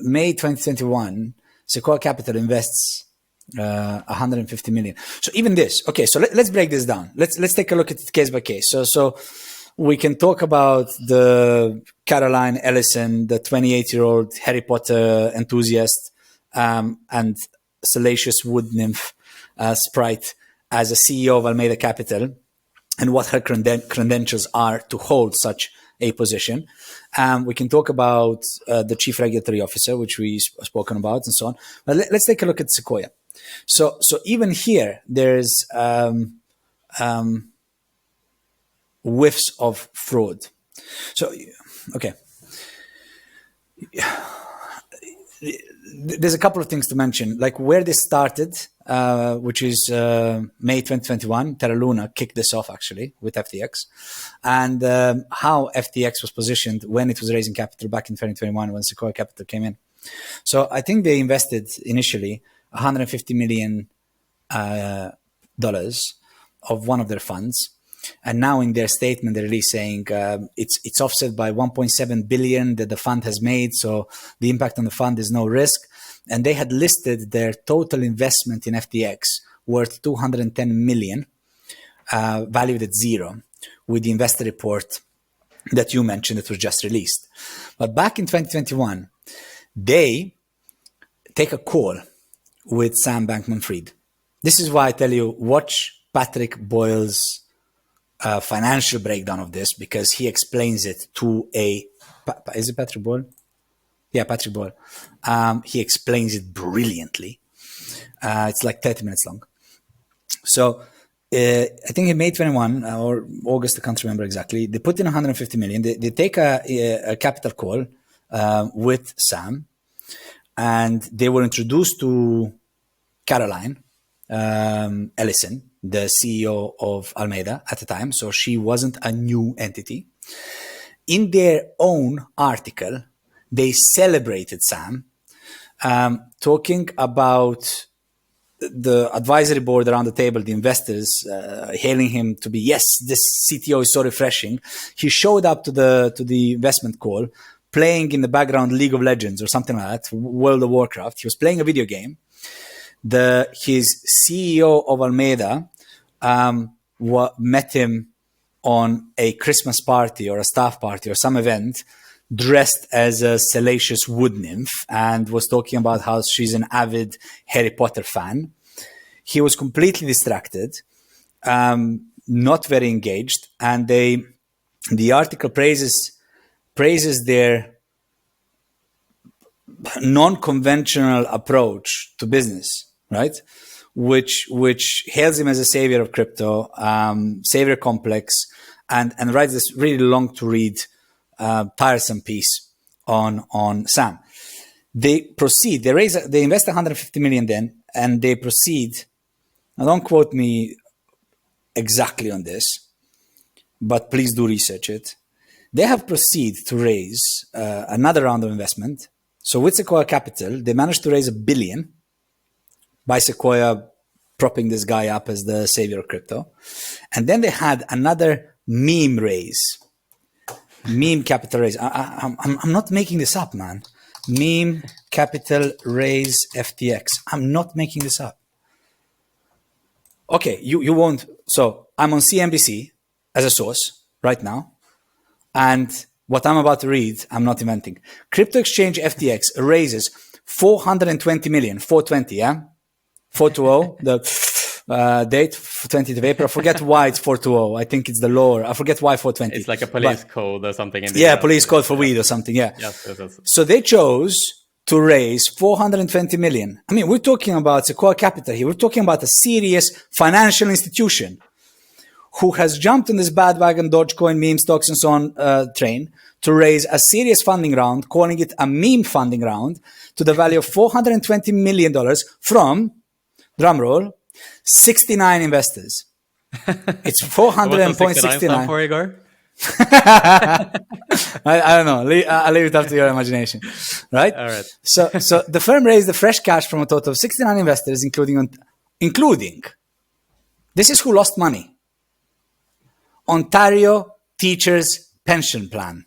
May 2021, Sequoia Capital invests 150 million. So even this, okay. So let's break this down. Let's take a look at it case by case. So we can talk about the Caroline Ellison, the 28-year-old Harry Potter enthusiast, and salacious wood nymph sprite as a CEO of Alameda Capital, and what her credentials are to hold such a position. We can talk about the chief regulatory officer, which we've spoken about, and so on. But let's take a look at Sequoia. So even here, there's whiffs of fraud. So, okay. there's a couple of things to mention, like where this started, which is May 2021. Terra Luna kicked this off actually with FTX, and how FTX was positioned when it was raising capital back in 2021 when Sequoia Capital came in. So I think they invested initially $150 million of one of their funds. And now in their statement, they're really saying it's offset by 1.7 billion that the fund has made. So the impact on the fund is no risk. And they had listed their total investment in FTX worth 210 million, valued at zero, with the investor report that you mentioned that was just released. But back in 2021, they take a call with Sam Bankman-Fried. This is why I tell you, watch Patrick Boyle's financial breakdown of this, because he explains it to is it Patrick Boyle? Yeah, Patrick Boyle. He explains it brilliantly. It's like 30 minutes long. So I think in May 21 or August, I can't remember exactly, they put in 150 million. They take a capital call with Sam, and they were introduced to Caroline Ellison, the CEO of Alameda at the time. So she wasn't a new entity. In their own article, they celebrated Sam, talking about the advisory board around the table, the investors, hailing him to be, yes, this CTO is so refreshing. He showed up to the investment call, playing in the background League of Legends or something like that, World of Warcraft. He was playing a video game. His CEO of Alameda met him on a Christmas party or a staff party or some event, dressed as a salacious wood nymph, and was talking about how she's an avid Harry Potter fan. He was completely distracted, not very engaged, and the article praises their non-conventional approach to business, right? Which hails him as a savior of crypto, savior complex, and writes this really long to read, tiresome piece on Sam. They proceed. They invest 150 million then, and they proceed. Now, don't quote me exactly on this, but please do research it. They have proceeded to raise another round of investment. So with Sequoia Capital, they managed to raise $1 billion by Sequoia propping this guy up as the savior of crypto. And then they had another meme capital raise. I'm not making this up, man. Meme capital raise FTX. I'm not making this up. Okay, you won't. So I'm on CNBC as a source right now. And what I'm about to read, I'm not inventing. Crypto exchange FTX raises 420 million, 420, yeah? 420, the date, 20th of April. I forget why it's 420. I think it's the law. I forget why 420. It's like a police code or something. Yeah, police code for weed or something, yeah. Yes. So they chose to raise 420 million. I mean, we're talking about Sequoia Capital here. We're talking about a serious financial institution who has jumped on this bandwagon, Dogecoin, meme stocks, and so on train to raise a serious funding round, calling it a meme funding round, to the value of $420 million from, drumroll, 69 investors. It's 400.69 for Igor? I don't know. I'll leave it up to your imagination, right? All right. So the firm raised the fresh cash from a total of 69 investors, including, this is who lost money, Ontario Teachers Pension Plan.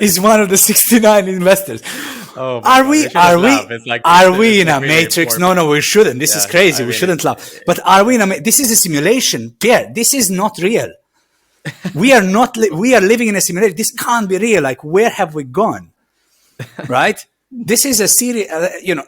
Is one of the 69 investors. Oh, are we in a matrix? No, we shouldn't. This is crazy. We shouldn't laugh. But are we in a this is a simulation, Pierre. This is not real. We are not we are living in a simulation. This can't be real. Like, where have we gone? Right? This is a serious, anyway.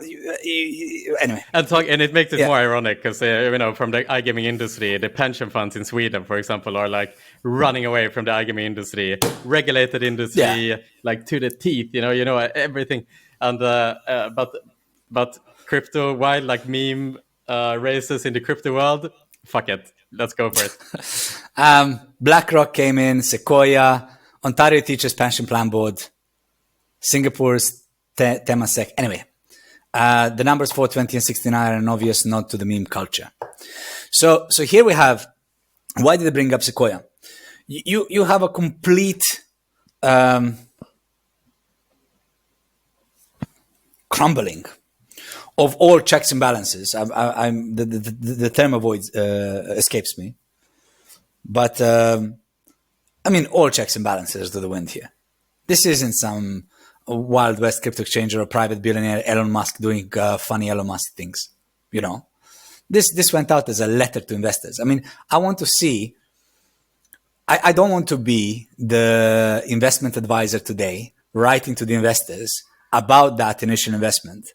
And it makes it more ironic because, from the iGaming industry, the pension funds in Sweden, for example, are like running away from the iGaming industry, regulated industry, like to the teeth, everything. And but crypto, while like meme races in the crypto world, fuck it, let's go for it. BlackRock came in, Sequoia, Ontario Teachers Pension Plan Board. Singapore's Temasek. Anyway, the numbers 420 and 69 are an obvious nod to the meme culture. So here we have, why did I bring up Sequoia? You have a complete crumbling of all checks and balances. The term escapes me, but all checks and balances to the wind here. This isn't some Wild West crypto exchange or a private billionaire Elon Musk doing funny Elon Musk things. This went out as a letter to investors. I want to see. I don't want to be the investment advisor today writing to the investors about that initial investment,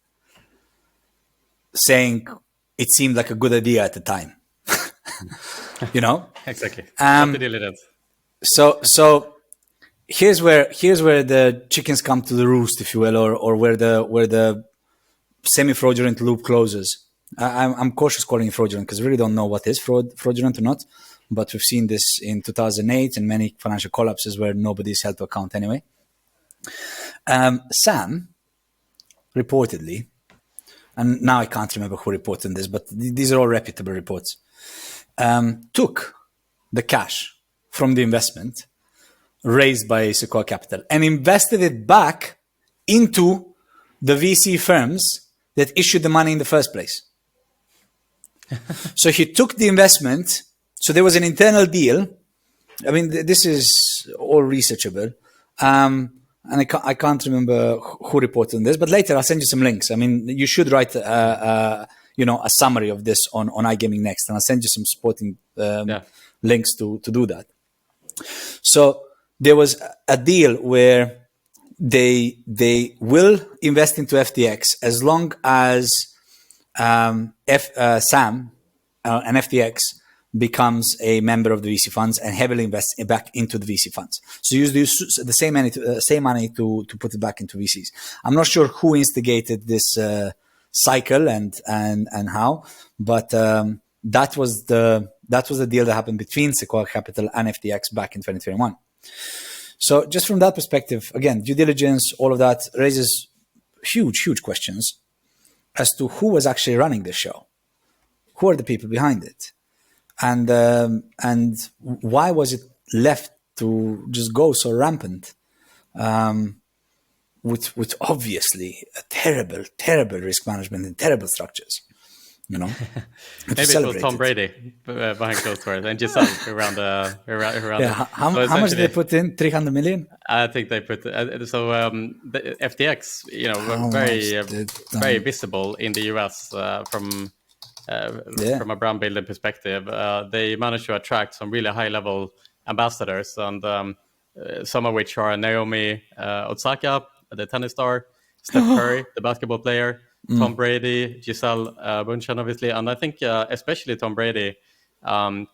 saying it seemed like a good idea at the time. Exactly. So here's where the chickens come to the roost, if you will, or where the semi-fraudulent loop closes. I'm cautious calling it fraudulent because I really don't know what is fraudulent or not. But we've seen this in 2008 and many financial collapses where nobody's held to account anyway. Sam reportedly, and now I can't remember who reported this, but these are all reputable reports, took the cash from the investment raised by Sequoia Capital and invested it back into the VC firms that issued the money in the first place. So he took the investment. So there was an internal deal. This is all researchable. And I can't remember who reported on this, but later I'll send you some links. You should write a summary of this on iGaming Next, and I'll send you some supporting links to do that. So there was a deal where they will invest into FTX as long as Sam and FTX becomes a member of the VC funds and heavily invests back into the VC funds. So you use the same money to put it back into VCs. I'm not sure who instigated this cycle and how, but that was the deal that happened between Sequoia Capital and FTX back in 2021. So just from that perspective, again, due diligence, all of that raises huge questions as to who was actually running this show. Who are the people behind it? And why was it left to just go so rampant with obviously a terrible risk management and terrible structures, Maybe it was Tom Brady behind closed doors and Giselle around. How much did they put in? 300 million? I think they put the FTX. Very visible in the US from a brand building perspective. They managed to attract some really high level ambassadors, and some of which are Naomi Osaka, the tennis star, Steph Curry, the basketball player, Tom Brady, Giselle Bündchen, obviously, and I think especially Tom Brady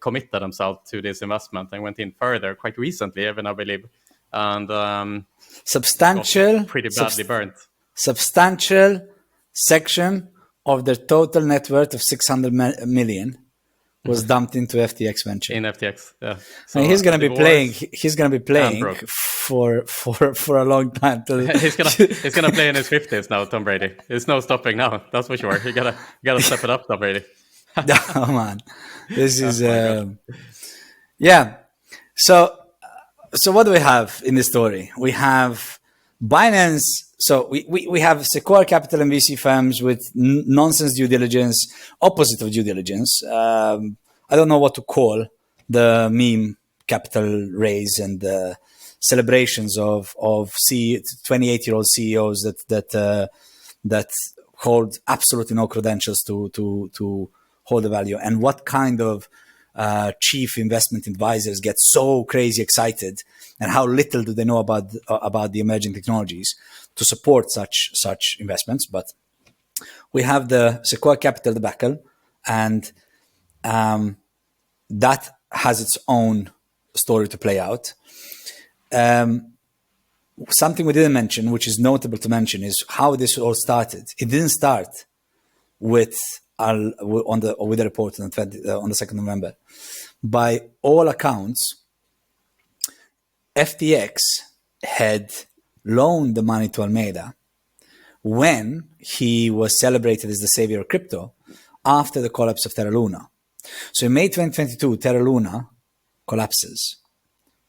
committed himself to this investment and went in further quite recently, even I believe, and substantial, pretty badly burnt. Substantial section of their total net worth of 600 million was dumped into FTX venture. In FTX, yeah. So and he's going to be playing. He's going to be playing for a long time. He's gonna play in his 50s now, Tom Brady. There's no stopping now. That's for sure. You gotta step it up, Tom Brady. Oh man, this is yeah. So what do we have in this story? We have Binance. So we have Sequoia Capital and VC firms with nonsense due diligence, opposite of due diligence. I don't know what to call the meme capital raise and the celebrations of 28-year-old CEOs that hold absolutely no credentials to hold the value, and what kind of chief investment advisors get so crazy excited, and how little do they know about the emerging technologies to support such investments. But we have the Sequoia Capital debacle, and that has its own story to play out. Something we didn't mention, which is notable to mention, is how this all started. It didn't start with the report on the 2nd of November. By all accounts, FTX had loaned the money to Alameda when he was celebrated as the savior of crypto after the collapse of Terra Luna. So in May 2022, Terra Luna collapses,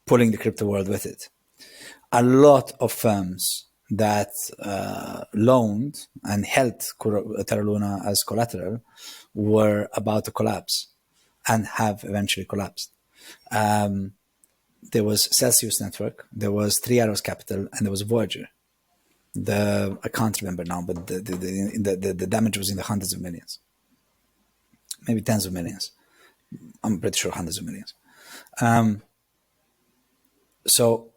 pulling the crypto world with it. A lot of firms that loaned and held Terra Luna as collateral were about to collapse and have eventually collapsed. There was Celsius Network, there was Three Arrows Capital, and there was Voyager. I can't remember now, but the damage was in the hundreds of millions, maybe tens of millions. I'm pretty sure hundreds of millions. So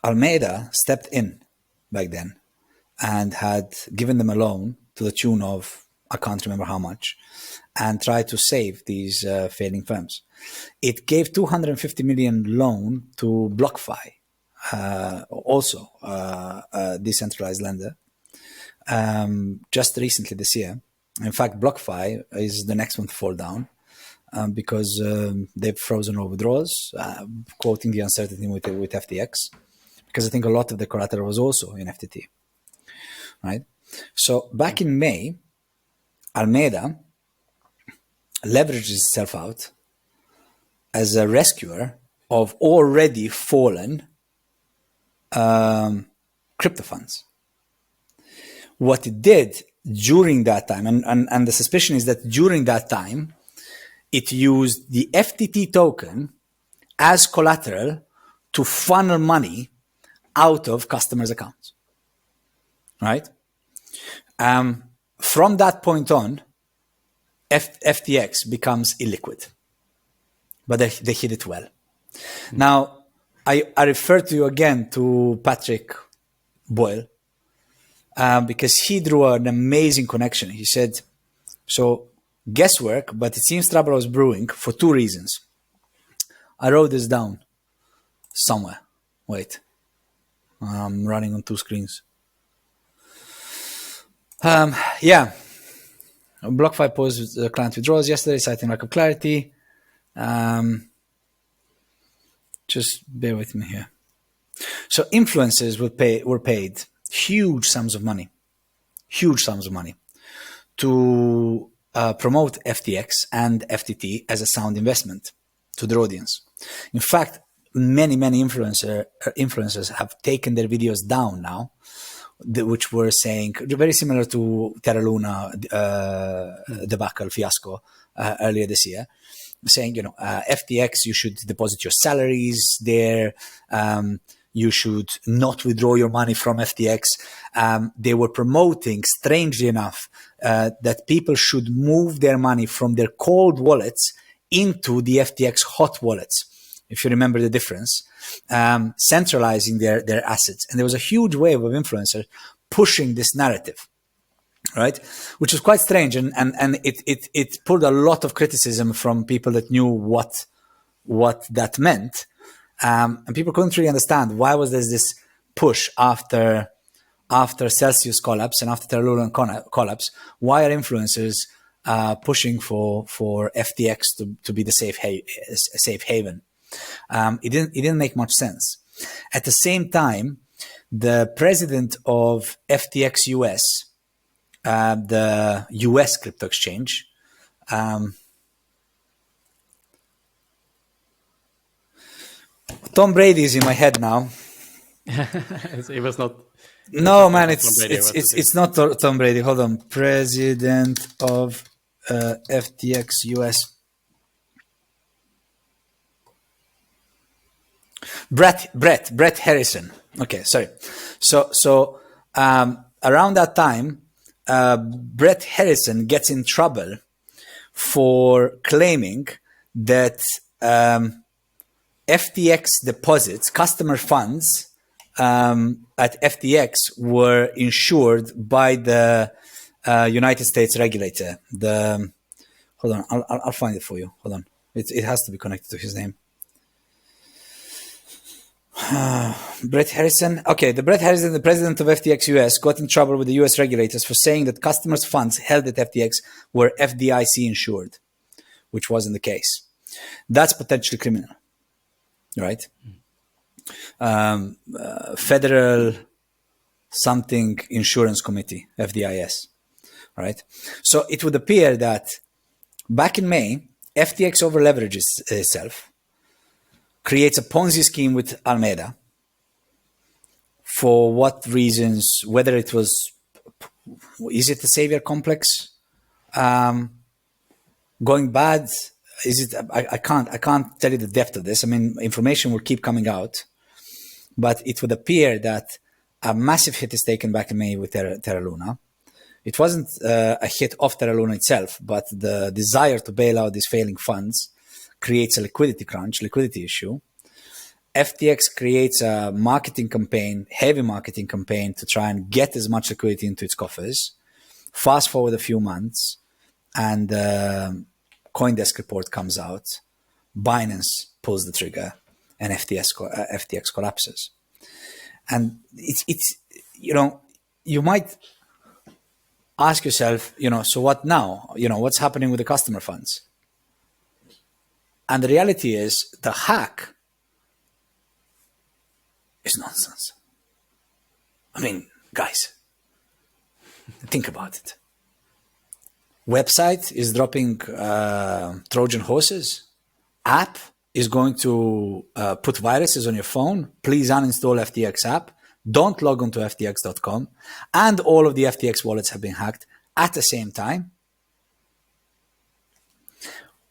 Alameda stepped in back then and had given them a loan to the tune of, I can't remember how much, and tried to save these failing firms. It gave 250 million loan to BlockFi, also a decentralized lender, just recently this year. In fact, BlockFi is the next one to fall down because they've frozen all withdrawals, quoting the uncertainty with FTX, because I think a lot of the collateral was also in FTT, right? So back in May, Alameda leverages itself out as a rescuer of already fallen crypto funds. What it did during that time, and the suspicion is that during that time, it used the FTT token as collateral to funnel money out of customers' accounts, right? From that point on, FTX becomes illiquid, but they hid it well. Now, I refer to you again to Patrick Boyle, because he drew an amazing connection. He said, so guesswork, but it seems trouble was brewing for two reasons. I wrote this down somewhere. Wait, I'm running on two screens. Yeah. BlockFi paused client withdrawals yesterday, citing lack of clarity. Just bear with me here. So influencers were paid huge sums of money to promote FTX and FTT as a sound investment to their audience. In fact, many influencers have taken their videos down now, which were saying, very similar to Terra Luna debacle fiasco earlier this year, saying, FTX, you should deposit your salaries there. You should not withdraw your money from FTX. They were promoting, strangely enough, that people should move their money from their cold wallets into the FTX hot wallets, if you remember the difference, centralizing their assets. And there was a huge wave of influencers pushing this narrative, right? Which was quite strange. And it pulled a lot of criticism from people that knew what that meant. And people couldn't really understand why was there this push after Celsius collapse and after Terra Luna collapse. Why are influencers pushing for FTX to be the safe haven? It didn't make much sense. At the same time, the president of FTX US, the US crypto exchange, Tom Brady is in my head now. It was not. No, man, it's not Tom Brady. Hold on, president of FTX US. Brett Harrison. Okay, sorry. So around that time, Brett Harrison gets in trouble for claiming that FTX deposits, customer funds at FTX were insured by the United States regulator. Hold on, I'll find it for you. Hold on, it has to be connected to his name. Brett Harrison. Okay, Brett Harrison, the president of FTX US, got in trouble with the US regulators for saying that customers' funds held at FTX were FDIC insured, which wasn't the case. That's potentially criminal, right? Federal something insurance committee, FDIS, right? So it would appear that back in May, FTX over-leverages itself, creates a Ponzi scheme with Alameda. For what reasons? Whether it was, is it a savior complex going bad? Is it? I can't tell you the depth of this. I mean, information will keep coming out, but it would appear that a massive hit is taken back in May with Terra Luna. It wasn't a hit of Terra Luna itself, but the desire to bail out these failing funds creates a liquidity crunch, liquidity issue. FTX creates a marketing campaign, heavy marketing campaign, to try and get as much liquidity into its coffers. Fast forward a few months, and CoinDesk report comes out. Binance pulls the trigger, and FTX collapses. And it's you might ask yourself, so what now? What's happening with the customer funds? And the reality is, the hack is nonsense. I mean, guys, think about it. Website is dropping Trojan horses. App is going to put viruses on your phone. Please uninstall FTX app. Don't log on to ftx.com. And all of the FTX wallets have been hacked at the same time.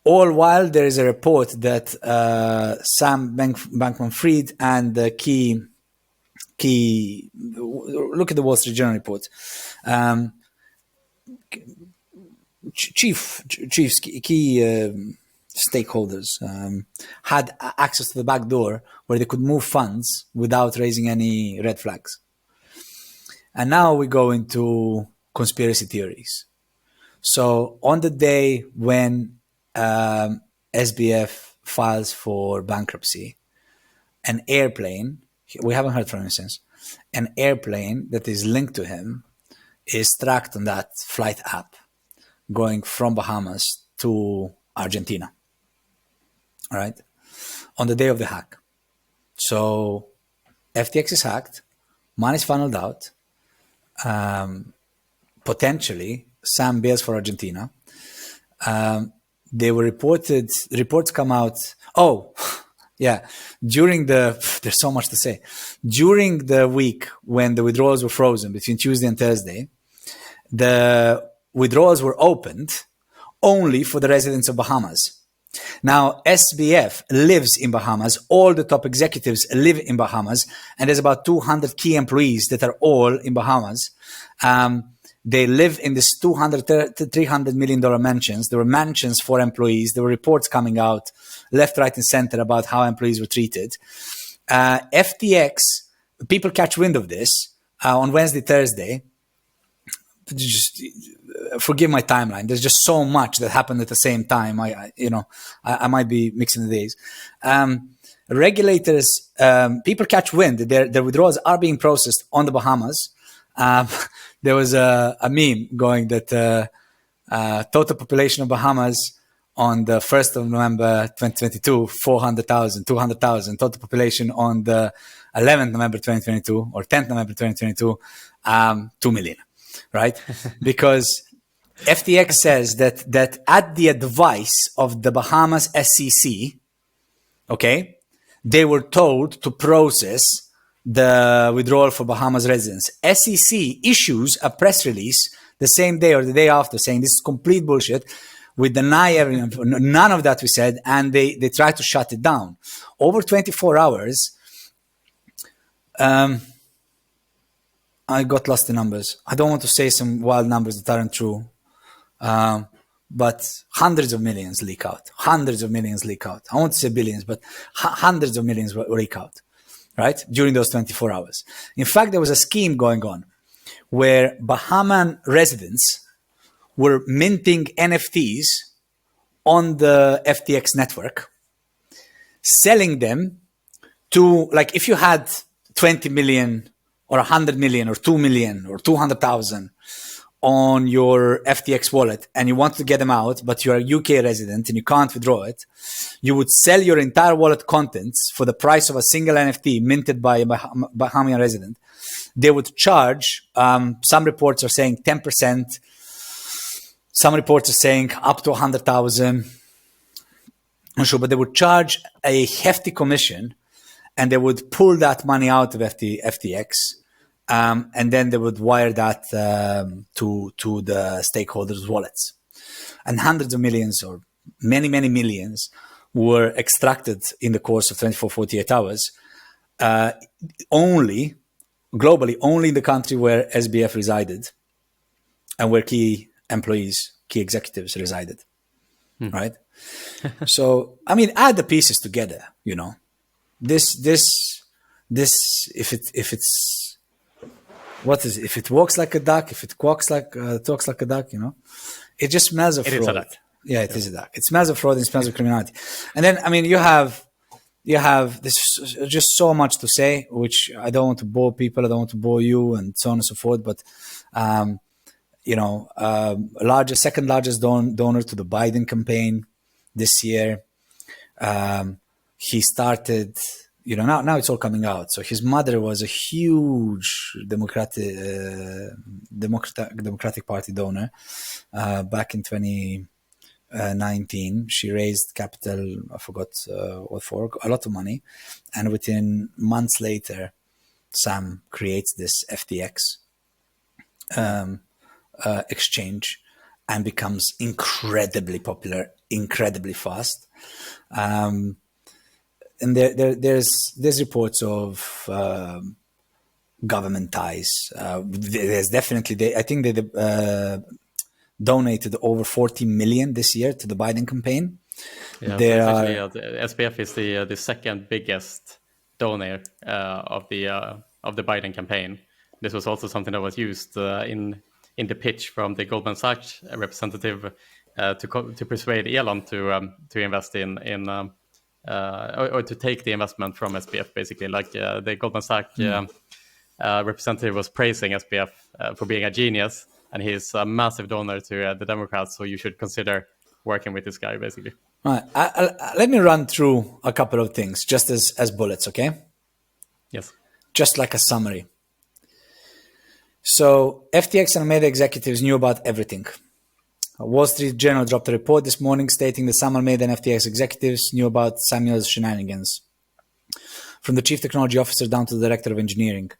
All while there is a report that Sam Bankman-Fried and the key, look at the Wall Street Journal report, key stakeholders had access to the back door where they could move funds without raising any red flags. And now we go into conspiracy theories. So on the day when SBF files for bankruptcy, an airplane, we haven't heard from him since, an airplane that is linked to him is tracked on that flight app going from Bahamas to Argentina, all right, on the day of the hack. So FTX is hacked, money is funneled out, potentially Sam bails for Argentina. They were reports come out. Oh, yeah. There's so much to say. During the week when the withdrawals were frozen between Tuesday and Thursday, the withdrawals were opened only for the residents of Bahamas. Now, SBF lives in Bahamas. All the top executives live in Bahamas. And there's about 200 key employees that are all in Bahamas. They live in this $300 million mansions. There were mansions for employees. There were reports coming out left, right, and center about how employees were treated. FTX, people catch wind of this on Wednesday, Thursday. Just forgive my timeline. There's just so much that happened at the same time. I might be mixing the days. Regulators, people catch wind. Their withdrawals are being processed on the Bahamas. There was a meme going that total population of Bahamas on the 1st of November 2022, 400,000, 200,000. Total population on the 11th November 2022 or 10th November 2022, 2 million, right? Because FTX says that at the advice of the Bahamas SEC, okay, they were told to process the withdrawal for Bahamas residents. SEC issues a press release the same day or the day after saying this is complete bullshit. We deny none of that we said, and they tried to shut it down. Over 24 hours, I got lost in numbers. I don't want to say some wild numbers that aren't true, but hundreds of millions leak out. Hundreds of millions leak out. I won't say billions, but hundreds of millions leak out. Right? During those 24 hours. In fact, there was a scheme going on where Bahamian residents were minting NFTs on the FTX network, selling them to, like, if you had 20 million or 100 million or 2 million or 200,000 on your FTX wallet and you want to get them out, but you're a UK resident and you can't withdraw it, you would sell your entire wallet contents for the price of a single NFT minted by a Bahamian resident. They would charge, some reports are saying 10%, some reports are saying up to 100,000. I'm sure, but they would charge a hefty commission and they would pull that money out of FTX. And then they would wire that to the stakeholders' wallets. And hundreds of millions or many, many millions were extracted in the course of 24, 48 hours, globally, only in the country where SBF resided and where key employees, key executives resided, right? So, I mean, add the pieces together, you know. If it walks like a duck, if it talks like a duck, you know, it just smells of fraud. It is a duck. Yeah, it is a duck. It smells of fraud and it smells of criminality. And then, I mean, you have this just so much to say, which I don't want to bore people. I don't want to bore you and so on and so forth. But, second largest donor to the Biden campaign this year. He started, you know, now it's all coming out. So his mother was a huge Democratic Party donor back in 2019. She raised capital, I forgot what for, a lot of money. And within months later, Sam creates this FTX exchange and becomes incredibly popular, incredibly fast. And there's reports of government ties. There's definitely, I think they donated over 40 million this year to the Biden campaign. Yeah, the SBF is the second biggest donor of the Biden campaign. This was also something that was used in the pitch from the Goldman Sachs representative to persuade Elon to invest in or to take the investment from SBF, basically. Like the Goldman Sachs representative was praising SBF for being a genius, and he's a massive donor to the Democrats, so you should consider working with this guy, basically. All right. Let me run through a couple of things, just as bullets, okay? Yes. Just like a summary. So FTX and Alameda executives knew about everything. Wall Street Journal dropped a report this morning stating that Sam Almeida and FTX executives knew about Samuel's shenanigans. From the chief technology officer down to the director of engineering.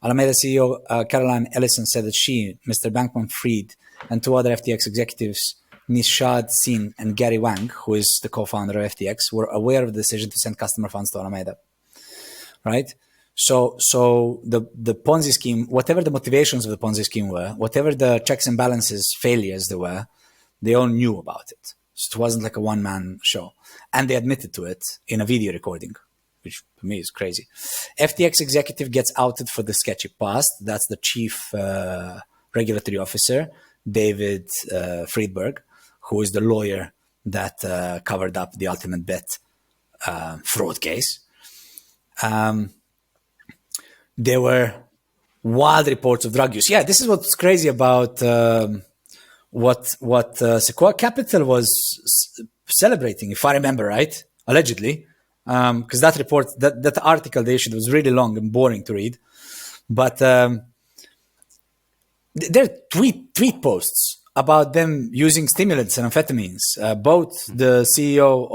Alameda CEO Caroline Ellison said that she, Mr. Bankman-Fried, and two other FTX executives, Nishad Singh and Gary Wang, who is the co-founder of FTX, were aware of the decision to send customer funds to Alameda. Right? So the Ponzi scheme, whatever the motivations of the Ponzi scheme were, whatever the checks and balances failures there were, they all knew about it. So it wasn't like a one-man show. And they admitted to it in a video recording, which to me is crazy. FTX executive gets outed for the sketchy past. That's the chief regulatory officer, David Friedberg, who is the lawyer that covered up the ultimate bet fraud case. There were wild reports of drug use. Yeah, this is what's crazy about what Sequoia Capital was celebrating, if I remember right, allegedly. Because that report, that article they issued was really long and boring to read. But there are tweet posts about them using stimulants and amphetamines. Both the CEO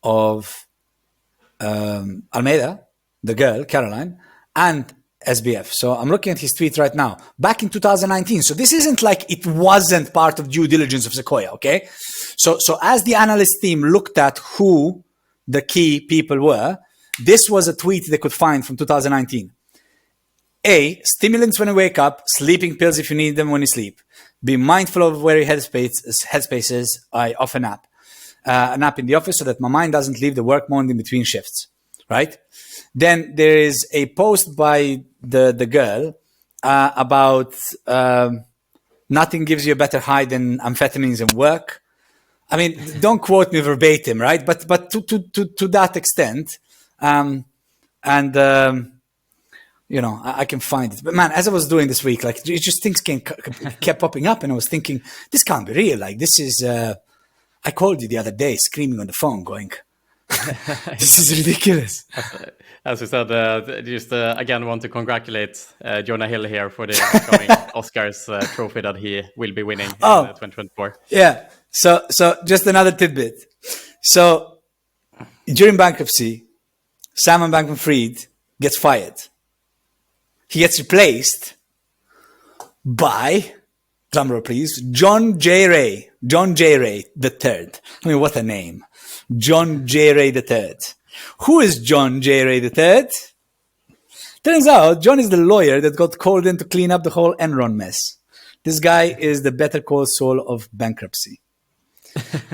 of Almeida, the girl, Caroline, and SBF. So I'm looking at his tweet right now. Back in 2019. So this isn't like it wasn't part of due diligence of Sequoia, okay? So as the analyst team looked at who the key people were, this was a tweet they could find from 2019. A, stimulants when you wake up, sleeping pills if you need them when you sleep. Be mindful of where your headspace is. I off a nap in the office so that my mind doesn't leave the work mode in between shifts, right? Then there is a post by the girl about nothing gives you a better high than amphetamines and work. I mean, don't quote me verbatim, right? But to that extent, I can find it. But man, as I was doing this week, like just things kept popping up, and I was thinking, this can't be real. Like this is. I called you the other day, screaming on the phone, going, "This is ridiculous." As we said, again want to congratulate Jonah Hill here for the upcoming Oscars trophy that he will be winning in 2024. Yeah. So just another tidbit. So during bankruptcy, Sam Bankman-Fried gets fired. He gets replaced by, drumroll please, John J. Ray III. I mean, what a name. John J. Ray III. Who is John J. Ray III? Turns out, John is the lawyer that got called in to clean up the whole Enron mess. This guy is the Better Call Saul of bankruptcy.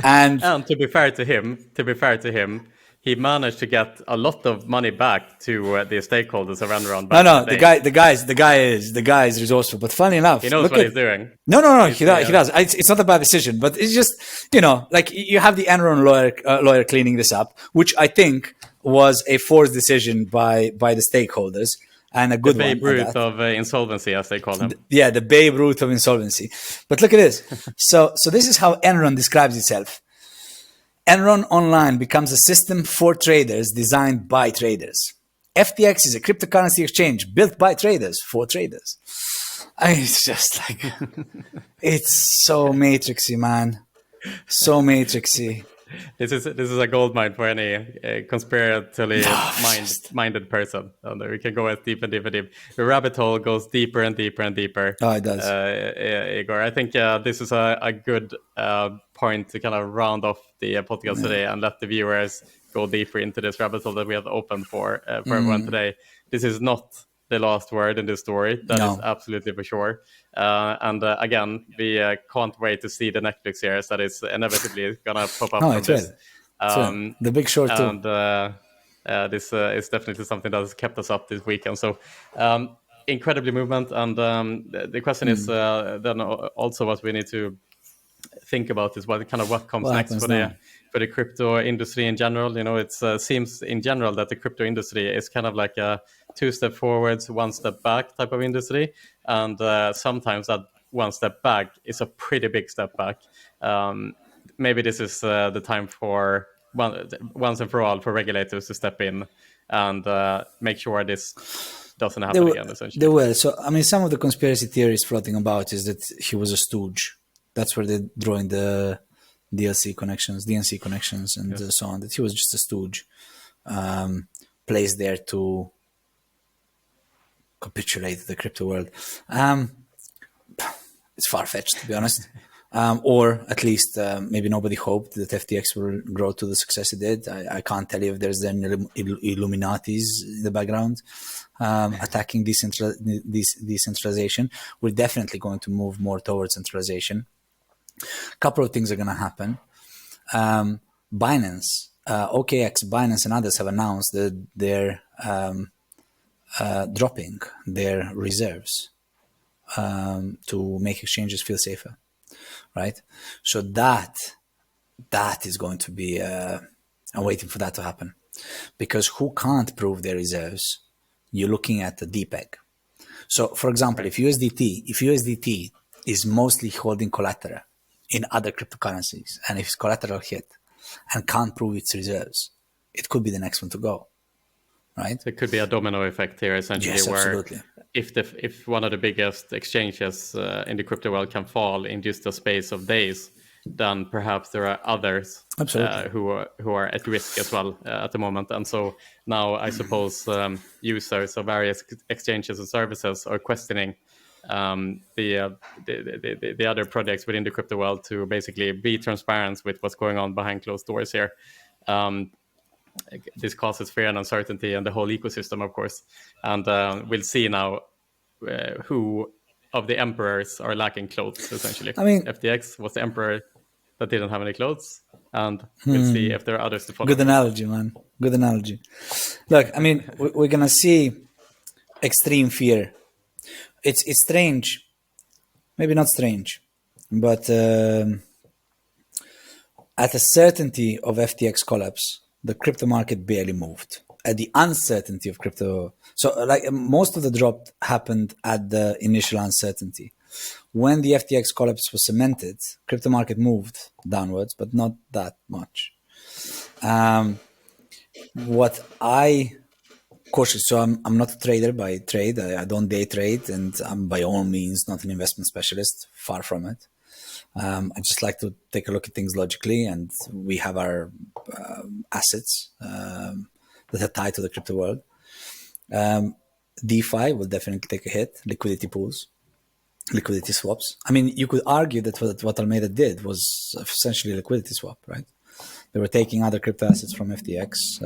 And to be fair to him, he managed to get a lot of money back to the stakeholders of Enron. No, the guy is resourceful. But funny enough, he knows what he's doing. No, he does. It's not a bad decision, but it's just like you have the Enron lawyer cleaning this up, which I think was a forced decision by the stakeholders, and a good one. The Babe Ruth of insolvency, as they call him. Yeah, the Babe Ruth of insolvency. But look at this. So this is how Enron describes itself. Enron Online becomes a system for traders designed by traders. FTX is a cryptocurrency exchange built by traders for traders. It's just like, it's so matrixy, man. So matrixy. This is a gold mine for any conspiratorially minded person. And we can go as deep and deep and deep. The rabbit hole goes deeper and deeper and deeper. Oh, it does. Igor, I think this is a good point to kind of round off the podcast today and let the viewers go deeper into this rabbit hole that we have opened for everyone today. This is not the last word in this story. That is absolutely for sure. And again, we can't wait to see the Netflix series that is inevitably gonna pop up from this. The Big Short too. And this is definitely something that has kept us up this weekend. So incredibly movement. And the question is then also what we need to think about is what comes next for the crypto industry in general. It seems in general that the crypto industry is kind of like a 2 step forwards, 1 step back type of industry. And sometimes that 1 step back is a pretty big step back. Maybe this is the time for once and for all for regulators to step in and make sure this doesn't happen again, essentially. They will. So, I mean, some of the conspiracy theories floating about is that he was a stooge. That's where they're drawing the DNC connections, and so on. That he was just a stooge, placed there to capitulate the crypto world. It's far-fetched, to be honest. Or at least maybe nobody hoped that FTX will grow to the success it did. I can't tell you if there's any Illuminatis in the background attacking decentralization. We're definitely going to move more towards centralization. A couple of things are going to happen. Binance, OKX, Binance and others have announced that they're dropping their reserves to make exchanges feel safer, right? So that is going to be, I'm waiting for that to happen. Because who can't prove their reserves? You're looking at the DPEG. So, for example, if USDT is mostly holding collateral in other cryptocurrencies, and if its collateral hit and can't prove its reserves, it could be the next one to go, right? It could be a domino effect here, essentially, yes, where absolutely. if one of the biggest exchanges in the crypto world can fall in just a space of days, then perhaps there are others who are at risk as well at the moment. And so now I suppose users of various exchanges and services are questioning the other projects within the crypto world to basically be transparent with what's going on behind closed doors here. This causes fear and uncertainty in the whole ecosystem, of course. And we'll see now who of the emperors are lacking clothes, essentially. I mean, FTX was the emperor that didn't have any clothes, and we'll see if there are others to follow. Good analogy, man. Good analogy. Look, I mean, we're going to see extreme fear. It's strange. Maybe not strange, but at the certainty of FTX collapse, the crypto market barely moved. the uncertainty of crypto. So like most of the drop happened at the initial uncertainty. When the FTX collapse was cemented, crypto market moved downwards, but not that much. What I cautious, so I'm not a trader by trade. I don't day trade, and I'm by all means not an investment specialist. Far from it. I just like to take a look at things logically, and we have our assets that are tied to the crypto world. DeFi will definitely take a hit. Liquidity pools, liquidity swaps. I mean, you could argue that what Alameda did was essentially a liquidity swap, right? They were taking other crypto assets from FTX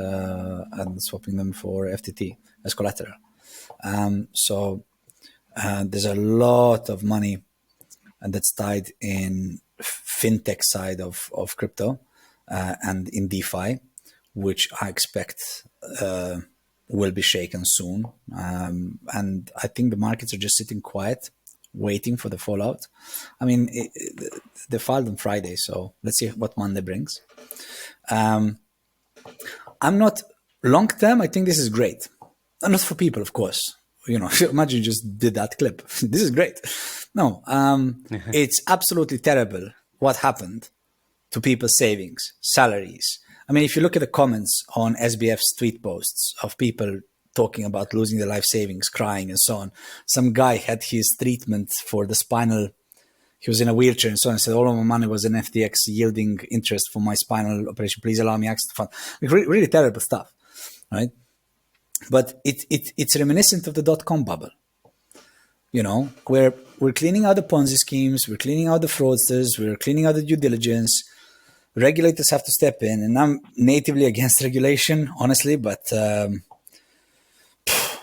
and swapping them for FTT as collateral. So there's a lot of money and that's tied in fintech side of crypto and in DeFi, which I expect will be shaken soon. And I think the markets are just sitting quiet, waiting for the fallout. I mean, they filed on Friday, so let's see what Monday brings. I'm not long term. I think this is great. Not for people, of course. You know, imagine you just did that clip. This is great. No, it's absolutely terrible what happened to people's savings, salaries. I mean, if you look at the comments on SBF's tweet posts of people talking about losing their life savings, crying and so on. Some guy had his treatment for the spinal. He was in a wheelchair and so on. And said, all of my money was in FTX yielding interest for my spinal operation. Please allow me access to fund. Like, really terrible stuff, right? But it's reminiscent of the dot-com bubble. You know, where we're cleaning out the Ponzi schemes, we're cleaning out the fraudsters, we're cleaning out the due diligence. Regulators have to step in, and I'm natively against regulation, honestly, but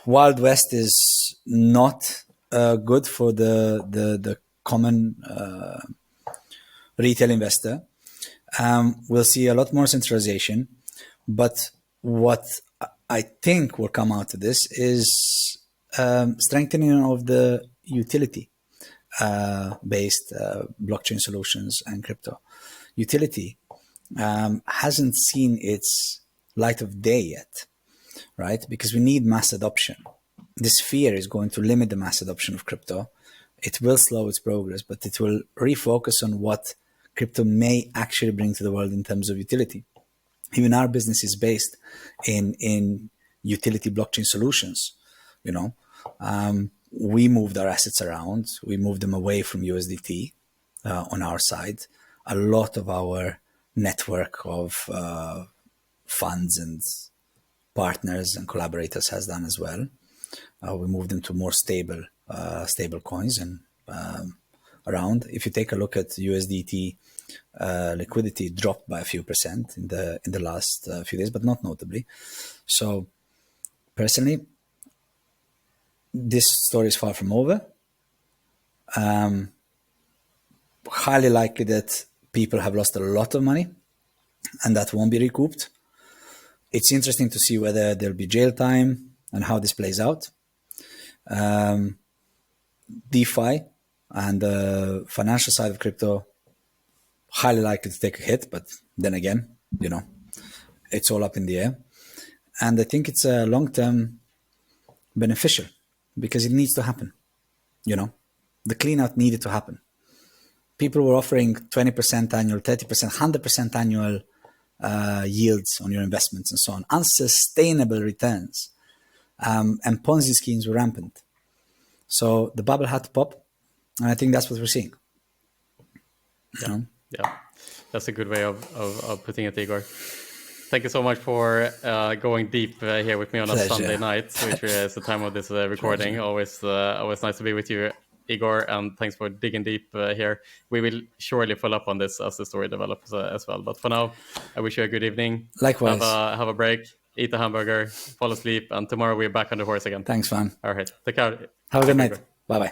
Wild West is not good for the common retail investor. We'll see a lot more centralization, but what I think will come out of this is strengthening of the utility based blockchain solutions and crypto. Utility hasn't seen its light of day yet, right? Because we need mass adoption. This fear is going to limit the mass adoption of crypto. It will slow its progress, but it will refocus on what crypto may actually bring to the world in terms of utility. Even our business is based in utility blockchain solutions. You know, we moved our assets around. We moved them away from USDT on our side. A lot of our network of funds and partners and collaborators has done as well. We moved them to more stable coins and around. If you take a look at USDT liquidity, dropped by a few percent in the last few days, but not notably. So personally, this story is far from over. Highly likely that people have lost a lot of money and that won't be recouped. It's interesting to see whether there'll be jail time and how this plays out. DeFi and the financial side of crypto, highly likely to take a hit, but then again, you know, it's all up in the air. And I think it's a long-term beneficial because it needs to happen. You know, the clean out needed to happen. People were offering 20% annual, 30%, 100% annual yields on your investments and so on, unsustainable returns. And Ponzi schemes were rampant. So the bubble had to pop. And I think that's what we're seeing. You know? Yeah, that's a good way of putting it, Igor. Thank you so much for going deep here with me on a Sunday night, which is the time of this recording. Always nice to be with you, Igor, and thanks for digging deep here. We will surely follow up on this as the story develops as well. But for now, I wish you a good evening. Likewise. Have a break, eat a hamburger, fall asleep, and tomorrow we're back on the horse again. Thanks, man. All right. Take care. Have a good night. Bye-bye.